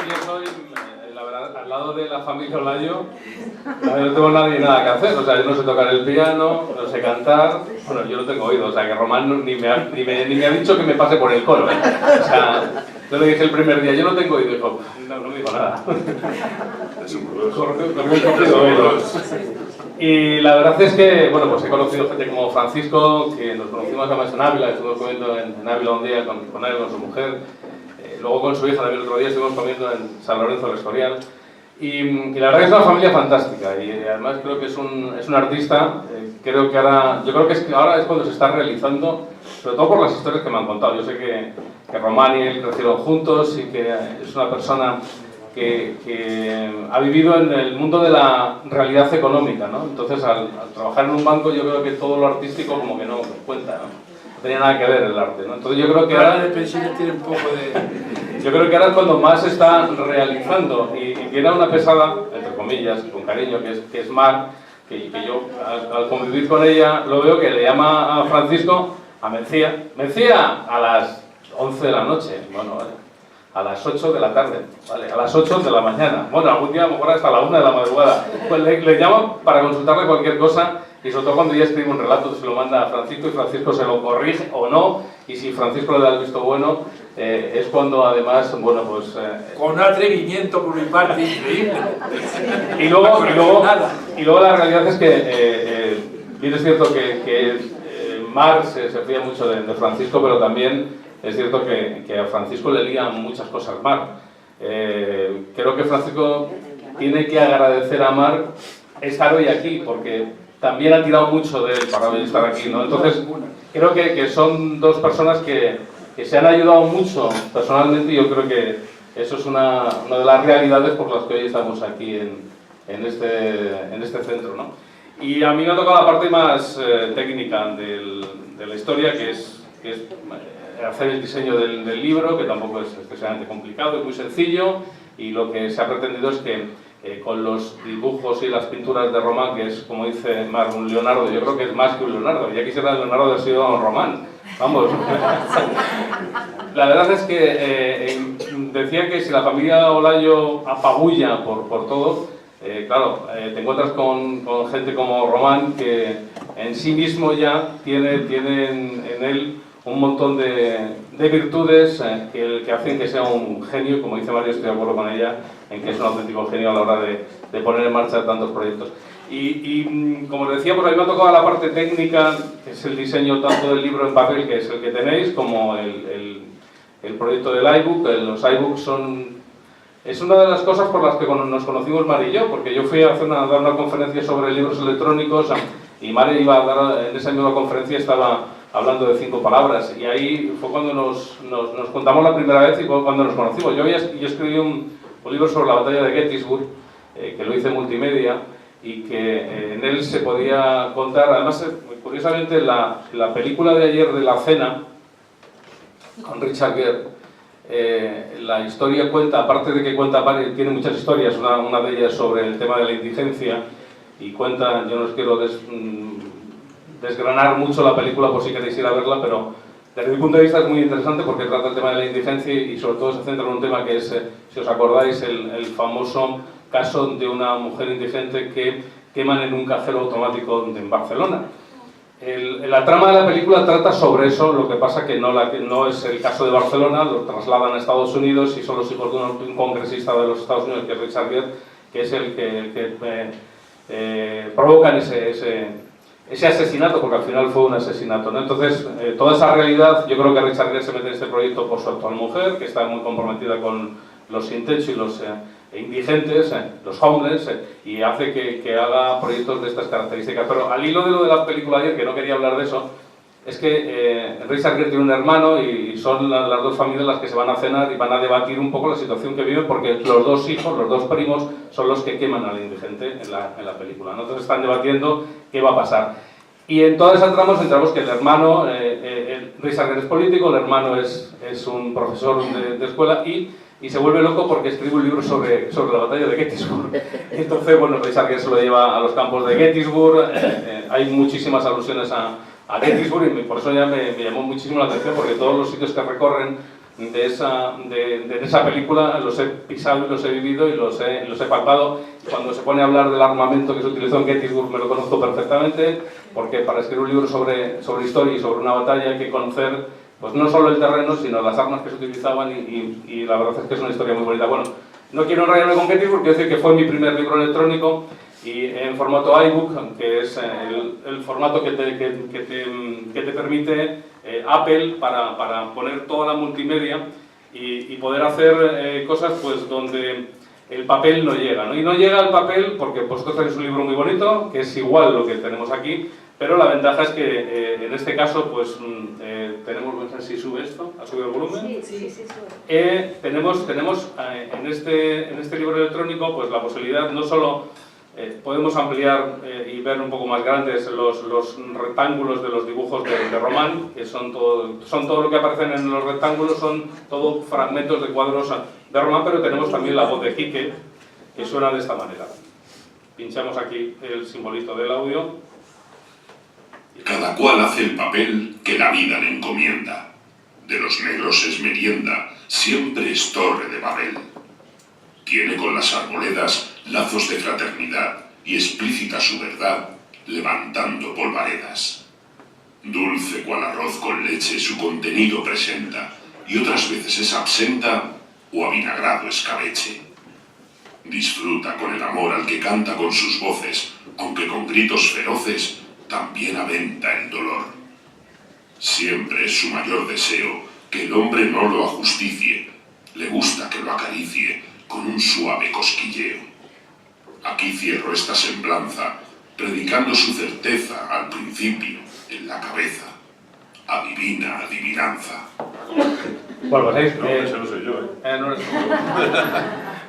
Yo soy, la verdad, al lado de la familia Olayo, no tengo nada que hacer. O sea, yo no sé tocar el piano, no sé cantar. Bueno, yo no tengo oído, o sea, que Román ni me ha dicho que me pase por el coro, ¿eh? O sea, yo le dije el primer día, yo no tengo oído, y dijo, no me dijo nada. Es un curioso. Corrió un poquito oído. Y la verdad es que, bueno, pues he conocido gente como Francisco, que nos conocimos además en Ávila, estuvimos comiendo en Ávila un día con él, con su mujer. Luego con su hija también el otro día estuvimos comiendo en San Lorenzo del Escorial. Y la verdad que es una familia fantástica y además creo que es un artista, creo que ahora, yo creo que ahora es cuando se está realizando, sobre todo por las historias que me han contado. Yo sé que Román y él crecieron juntos y que es una persona que ha vivido en el mundo de la realidad económica, ¿no? Entonces al trabajar en un banco yo creo que todo lo artístico como que no cuenta, ¿no? No tenía nada que ver el arte, ¿no? Entonces yo creo que ahora de pensiones tiene un poco de... Yo creo que ahora es cuando más se está realizando y tiene una pesada, entre comillas, con cariño, que es Mar, que yo al convivir con ella lo veo que le llama a Francisco a Mencía, ¡Mencía! A las 11 de la noche, bueno, vale, a las 8 de la tarde, vale, a las 8 de la mañana, bueno, algún día a lo mejor hasta la 1 de la madrugada, pues le llamo para consultarle cualquier cosa. Y sobre todo cuando ya escribe un relato se lo manda a Francisco y Francisco se lo corrige o no, y si Francisco le da el visto bueno, es cuando además, bueno, pues... Con un atrevimiento por mi parte increíble. Y luego la realidad es que, bien es cierto que Mar se fía mucho de Francisco, pero también es cierto que a Francisco le lían muchas cosas Mar. Creo que Francisco tiene que agradecer a Mar estar hoy aquí, porque también ha tirado mucho de él para estar aquí, ¿no? Entonces, creo que son dos personas que se han ayudado mucho personalmente y yo creo que eso es una de las realidades por las que hoy estamos aquí en este centro, ¿no? Y a mí me ha tocado la parte más técnica de la historia, que es hacer el diseño del libro, que tampoco es excesivamente complicado, es muy sencillo, y lo que se ha pretendido es que con los dibujos y las pinturas de Román, que es, como dice Mar, un Leonardo, yo creo que es más que un Leonardo, ya quisiera Leonardo haber sido un Román, vamos. La verdad es que decía que si la familia Olayo apabulla por todo, claro, te encuentras con gente como Román, que en sí mismo ya tiene en él un montón de virtudes que hacen que sea un genio, como dice Mario, estoy de acuerdo con ella, en que es un auténtico genio a la hora de poner en marcha tantos proyectos. Y como os decía, por ahí me ha tocado la parte técnica, que es el diseño tanto del libro en papel, que es el que tenéis, como el proyecto del iBook. Los iBooks es una de las cosas por las que nos conocimos Mar y yo, porque yo fui a dar una conferencia sobre libros electrónicos y Mar iba a dar, en esa misma conferencia estaba hablando de 5 palabras, y ahí fue cuando nos contamos la primera vez y fue cuando nos conocimos. Yo escribí un libro sobre la batalla de Gettysburg, que lo hice multimedia, y que en él se podía contar, además, curiosamente, la película de ayer de La Cena, con Richard Gere, la historia cuenta, aparte de que cuenta, tiene muchas historias, una de ellas sobre el tema de la indigencia, y cuenta, yo no os quiero desgranar mucho la película por si queréis ir a verla, pero desde mi punto de vista es muy interesante porque trata el tema de la indigencia y sobre todo se centra en un tema que es, si os acordáis, el famoso caso de una mujer indigente que queman en un cajero automático en Barcelona. La trama de la película trata sobre eso, lo que pasa que no es el caso de Barcelona, lo trasladan a Estados Unidos y son los hijos de un congresista de los Estados Unidos, que es Richard Gere, que es el que provocan ese asesinato, porque al final fue un asesinato, ¿no? Entonces, toda esa realidad, yo creo que Richard Gere se mete en este proyecto por su actual mujer, que está muy comprometida con los sin techo y indigentes, los homeless, y hace que haga proyectos de estas características. Pero al hilo de lo de la película ayer, que no quería hablar de eso, es que Richard Gere tiene un hermano y son las dos familias las que se van a cenar y van a debatir un poco la situación que viven, porque los dos hijos, los dos primos, son los que queman al indigente en la película, ¿no? Entonces están debatiendo qué va a pasar. Y en toda esa trama entramos que el hermano, Richard Gere es político, el hermano es un profesor de escuela y se vuelve loco porque escribe un libro sobre la batalla de Gettysburg. Entonces, bueno, Richard Gere se lo lleva a los campos de Gettysburg, hay muchísimas alusiones a Gettysburg y por eso ya me llamó muchísimo la atención, porque todos los sitios que recorren de esa película los he pisado y los he vivido y los he palpado. Cuando se pone a hablar del armamento que se utilizó en Gettysburg me lo conozco perfectamente, porque para escribir un libro sobre historia y sobre una batalla hay que conocer pues no solo el terreno, sino las armas que se utilizaban y la verdad es que es una historia muy bonita. Bueno, no quiero enrollarme con Gettysburg, quiero decir que fue mi primer libro electrónico y en formato iBook, que es el formato que te permite Apple para poner toda la multimedia y poder hacer cosas pues donde el papel no llega, ¿no? Y no llega el papel porque vosotros tenéis un libro muy bonito, que es igual lo que tenemos aquí, pero la ventaja es que en este caso pues tenemos, no sé si sube esto, ¿ha subido el volumen? Sí, sube. Tenemos en este libro electrónico pues la posibilidad no solo podemos ampliar y ver un poco más grandes los rectángulos de los dibujos de Román, que son todo lo que aparecen en los rectángulos, son todo fragmentos de cuadros de Román, pero tenemos también la voz de Quique, que suena de esta manera. Pinchamos aquí el simbolito del audio. Cada cual hace el papel que la vida le encomienda. De los negros es merienda, siempre es torre de Babel. Tiene con las arboledas lazos de fraternidad y explícita su verdad, levantando polvaredas. Dulce cual arroz con leche su contenido presenta, y otras veces es absenta o avinagrado escabeche. Disfruta con el amor al que canta con sus voces, aunque con gritos feroces también aventa el dolor. Siempre es su mayor deseo que el hombre no lo ajusticie, le gusta que lo acaricie con un suave cosquilleo. Aquí cierro esta semblanza, predicando su certeza al principio en la cabeza. Adivina, adivinanza. Bueno, pues No, ese no soy yo, no eres tú.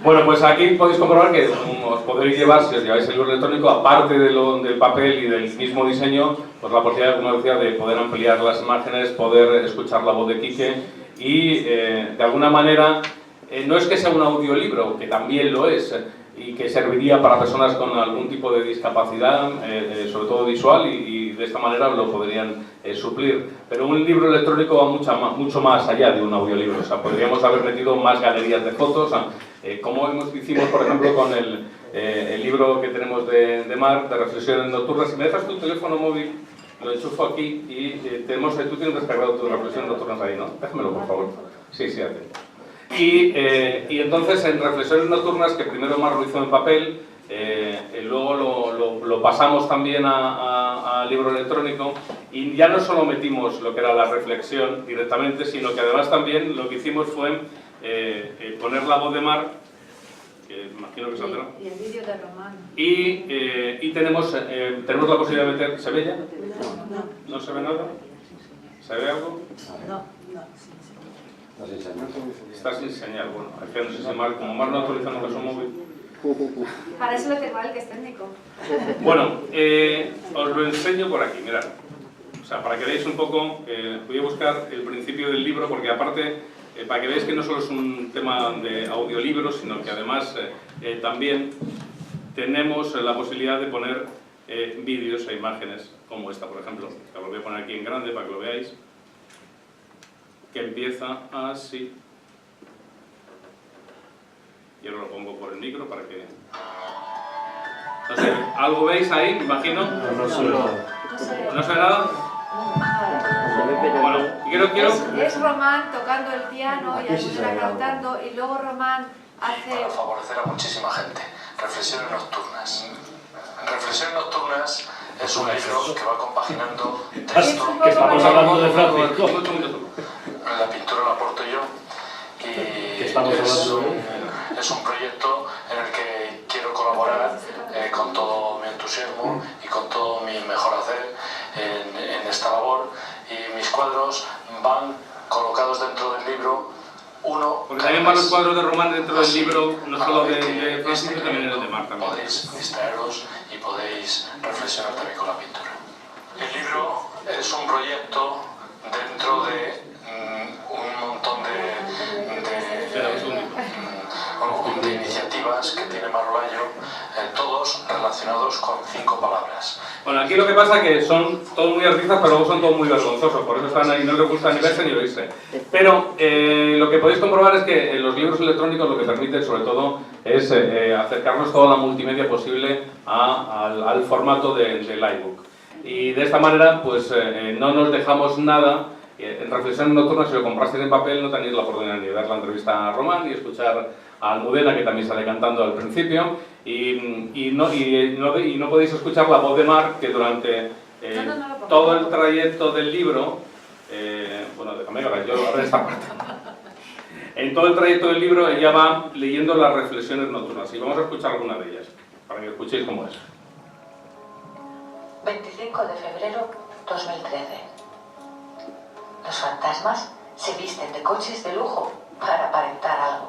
Bueno, pues aquí podéis comprobar que os podéis llevar, si os lleváis el libro electrónico, aparte del papel y del mismo diseño, pues la posibilidad, como decía, de poder ampliar las imágenes, poder escuchar la voz de Quique y, de alguna manera, no es que sea un audiolibro, que también lo es, y que serviría para personas con algún tipo de discapacidad, sobre todo visual, y de esta manera lo podrían suplir. Pero un libro electrónico va mucho más allá de un audiolibro. O sea, podríamos haber metido más galerías de fotos, como hicimos, por ejemplo, con el libro que tenemos de Mar, de Reflexiones Nocturnas. Si me dejas tu teléfono móvil, lo enchufo aquí y tú tienes descargado tu Reflexiones Nocturnas ahí, ¿no? Déjamelo, por favor. Sí, atento. Y entonces en Reflexiones Nocturnas, que primero Mar lo hizo en papel, luego lo pasamos también a libro electrónico, y ya no solo metimos lo que era la reflexión directamente, sino que además también lo que hicimos fue poner la voz de Mar, que imagino que saldrá, y el vídeo de Román. y tenemos la posibilidad de meter... ¿Se ve ya? ¿No se ve nada? ¿Se ve algo? No. Está sin señal, bueno, es que no sé si Mar, como Mar no actualiza nunca su móvil. Para eso lo tengo a él, que es técnico. Bueno, os lo enseño por aquí, mirad. O sea, para que veáis un poco, voy a buscar el principio del libro, porque aparte, para que veáis que no solo es un tema de audiolibros, sino que además también tenemos la posibilidad de poner vídeos e imágenes, como esta, por ejemplo. Que lo voy a poner aquí en grande para que lo veáis. Que empieza así. Y ahora lo pongo por el micro para que... No sé, ¿algo veis ahí, me imagino? No se ve nada. ¿No se ve nada? Bueno, quiero... Es Román tocando el piano y Almudena cantando, y luego Román hace... Para favorecer a muchísima gente. Reflexiones nocturnas. Reflexiones nocturnas es un libro que va compaginando texto... Que estamos hablando de Francisco. La pintura la aporto yo y Que estamos hablando de... es un proyecto en el que quiero colaborar con todo mi entusiasmo y con todo mi mejor hacer en esta labor, y mis cuadros van colocados dentro del libro, uno... Porque también van los cuadros de Román dentro del libro, no solo de Francis, sino también en el de Marc también. Podéis distraeros y podéis reflexionar también con la pintura. El libro es un proyecto dentro de un montón de iniciativas que tiene Marolayo, todos relacionados con 5 palabras. Bueno, aquí lo que pasa es que son todos muy artistas, pero luego son todos muy vergonzosos, por eso están ahí, no les gusta ni verse ni oírse. Pero lo que podéis comprobar es que los libros electrónicos lo que permiten sobre todo es acercarnos toda la multimedia posible al formato del iBook. Y de esta manera pues no nos dejamos nada. En Reflexiones Nocturnas, si lo comprasteis en papel, no tenéis la oportunidad ni de ver la entrevista a Román ni escuchar a Almudena, que también sale cantando al principio, y no podéis escuchar la voz de Marc, que durante todo el trayecto del libro, bueno, déjame ahora, yo a ver esta parte. En todo el trayecto del libro ella va leyendo las Reflexiones Nocturnas, y vamos a escuchar alguna de ellas, para que escuchéis cómo es. 25 de febrero 2013. Los fantasmas se visten de coches de lujo para aparentar algo.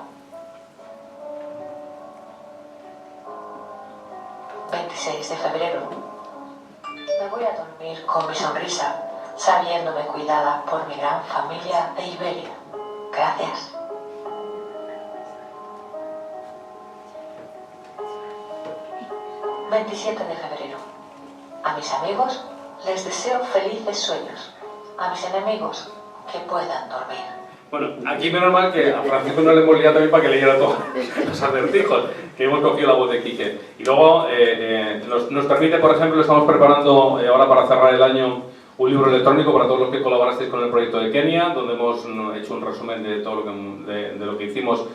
26 de febrero. Me voy a dormir con mi sonrisa, sabiéndome cuidada por mi gran familia de Iberia. Gracias. 27 de febrero. A mis amigos les deseo felices sueños. A mis enemigos, que puedan dormir. Bueno, aquí menos mal que a Francisco no le hemos liado también para que leyera todos los acertijos, que hemos cogido la voz de Quique. Y luego nos permite, por ejemplo, estamos preparando ahora para cerrar el año un libro electrónico para todos los que colaborasteis con el proyecto de Kenia, donde hemos hecho un resumen de todo lo que hicimos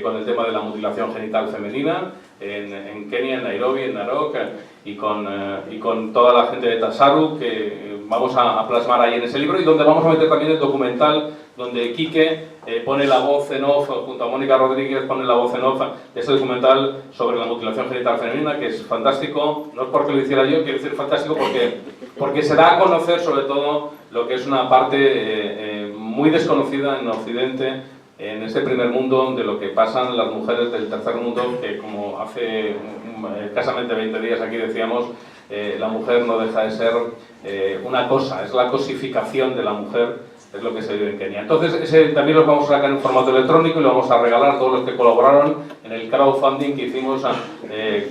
con el tema de la mutilación genital femenina en Kenia, en Nairobi, en Narok, y con toda la gente de Tasaru, que vamos a plasmar ahí en ese libro, y donde vamos a meter también el documental donde Quique pone la voz en off, junto a Mónica Rodríguez pone la voz en off de este documental sobre la mutilación genital femenina, que es fantástico. No es porque lo hiciera yo, quiero decir fantástico porque se da a conocer sobre todo lo que es una parte muy desconocida en Occidente, en este primer mundo, de lo que pasan las mujeres del tercer mundo, que como hace escasamente 20 días aquí decíamos, la mujer no deja de ser una cosa, es la cosificación de la mujer, es lo que se vive en Kenia. Entonces, ese también lo vamos a sacar en formato electrónico y lo vamos a regalar a todos los que colaboraron en el crowdfunding que hicimos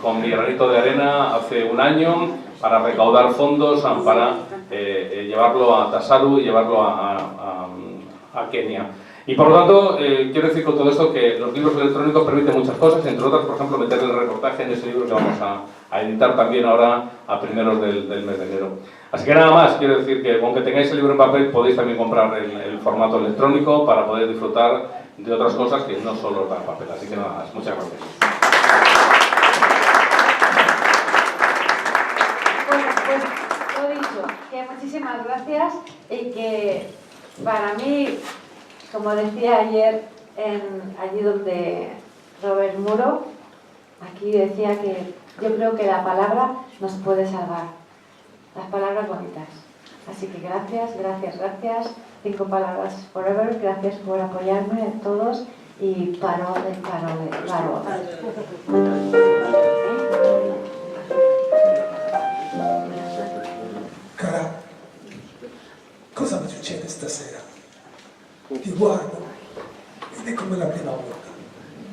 con mi granito de arena hace un año para recaudar fondos para llevarlo a Tasaru y llevarlo a Kenia. Y por lo tanto, quiero decir con todo esto que los libros electrónicos permiten muchas cosas, entre otras, por ejemplo, meter el reportaje en ese libro que vamos a editar también ahora a primeros del mes de enero. Así que nada más, quiero decir que aunque tengáis el libro en papel, podéis también comprar el formato electrónico para poder disfrutar de otras cosas que no solo está en papel. Así que nada más, muchas gracias. Bueno, pues lo dicho, que muchísimas gracias y que para mí, como decía ayer, allí donde Robert Muro, aquí decía que yo creo que la palabra nos puede salvar. Las palabras bonitas. Así que gracias, gracias, gracias. 5 palabras forever. Gracias por apoyarme a todos y parole. Cara, cosa mi succede stasera? Ti guardo ed è come la prima volta.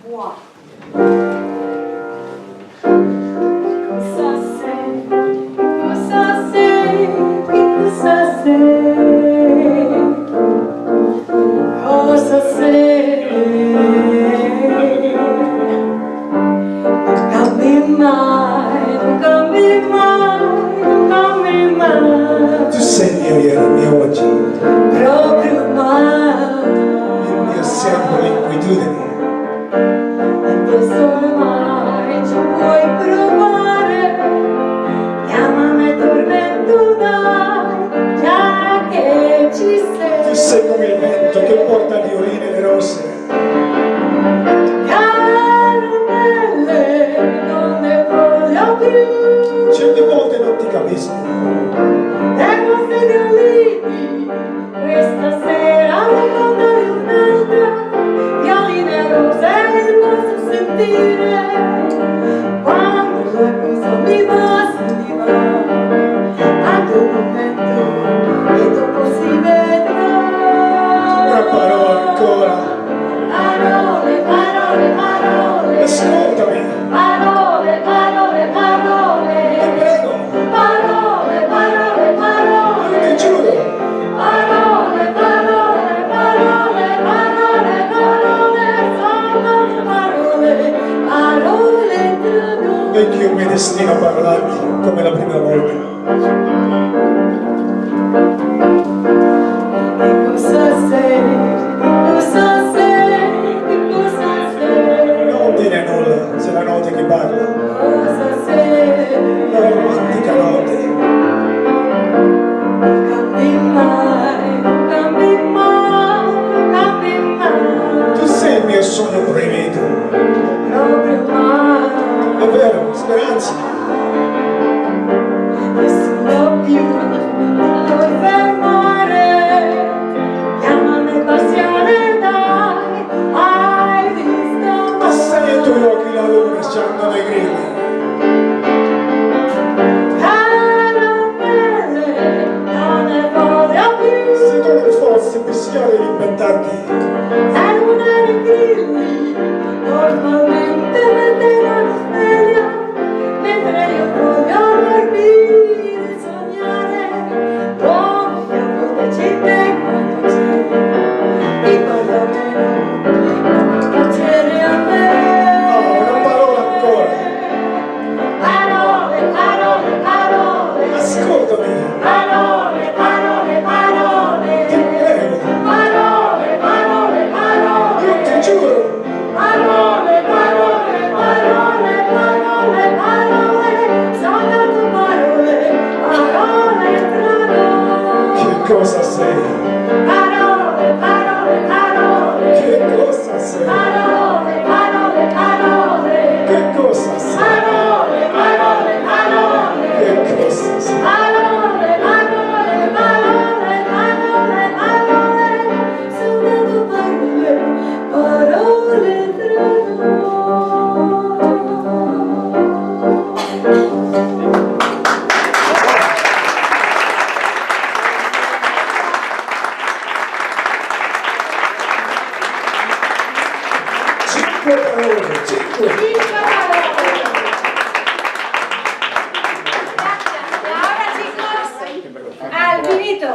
Wow. Tu sei il mio ieri, il mio oggi, Proprio mai, il mio sempre, l'inquietudine. adesso mai ci puoi provare, chiamami tormento dai, già che ci sei. Tu sei come il vento che porta violine e le rose. Caro Sì, non parlarti come la prima volta. Che cosa sei? Cosa sei? Che cosa sei? Non dire nulla, se la notte che parla. Cosa sei? La romantica notte. Cambi mai, cambi mai, cambi mai. Tu sei il mio sogno proibito. Proprio mai. È vero, Speranza. Nessuno più puoi fermare. Chiamami passione, dai. Hai visto? Ma sei ai tuoi occhi la luna sciando dei grilli. Caramelle, non ne voglio più. Se tu non fossi bestiale di inventarti. È una di grilli, normalmente mettevano sveglia, mentre io voglio dormire, sognare, come a volte ci tengono c'è, di perlomeno piacere a me. Oh, una parola ancora. Parole, parole, parole. Ascoltami. Parole, parole, parole. Ti prego. Parole, parole, parole. Io ti giuro. Parole, parole, parole, parole, parole, soltanto parole, parole tra noi. Che cosa sei? Parole, parole, parole. Che cosa sei? Parole, parole, parole. Che cosa sei? Parole, parole, parole. Che cosa sei? Parole, parole, parole, parole, parole, soltanto parole, parole tra Cinque parole, cinque. Y ahora, chicos, al vinito.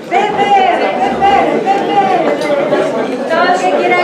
Bebere, bebere, bebere. Todo el que quiera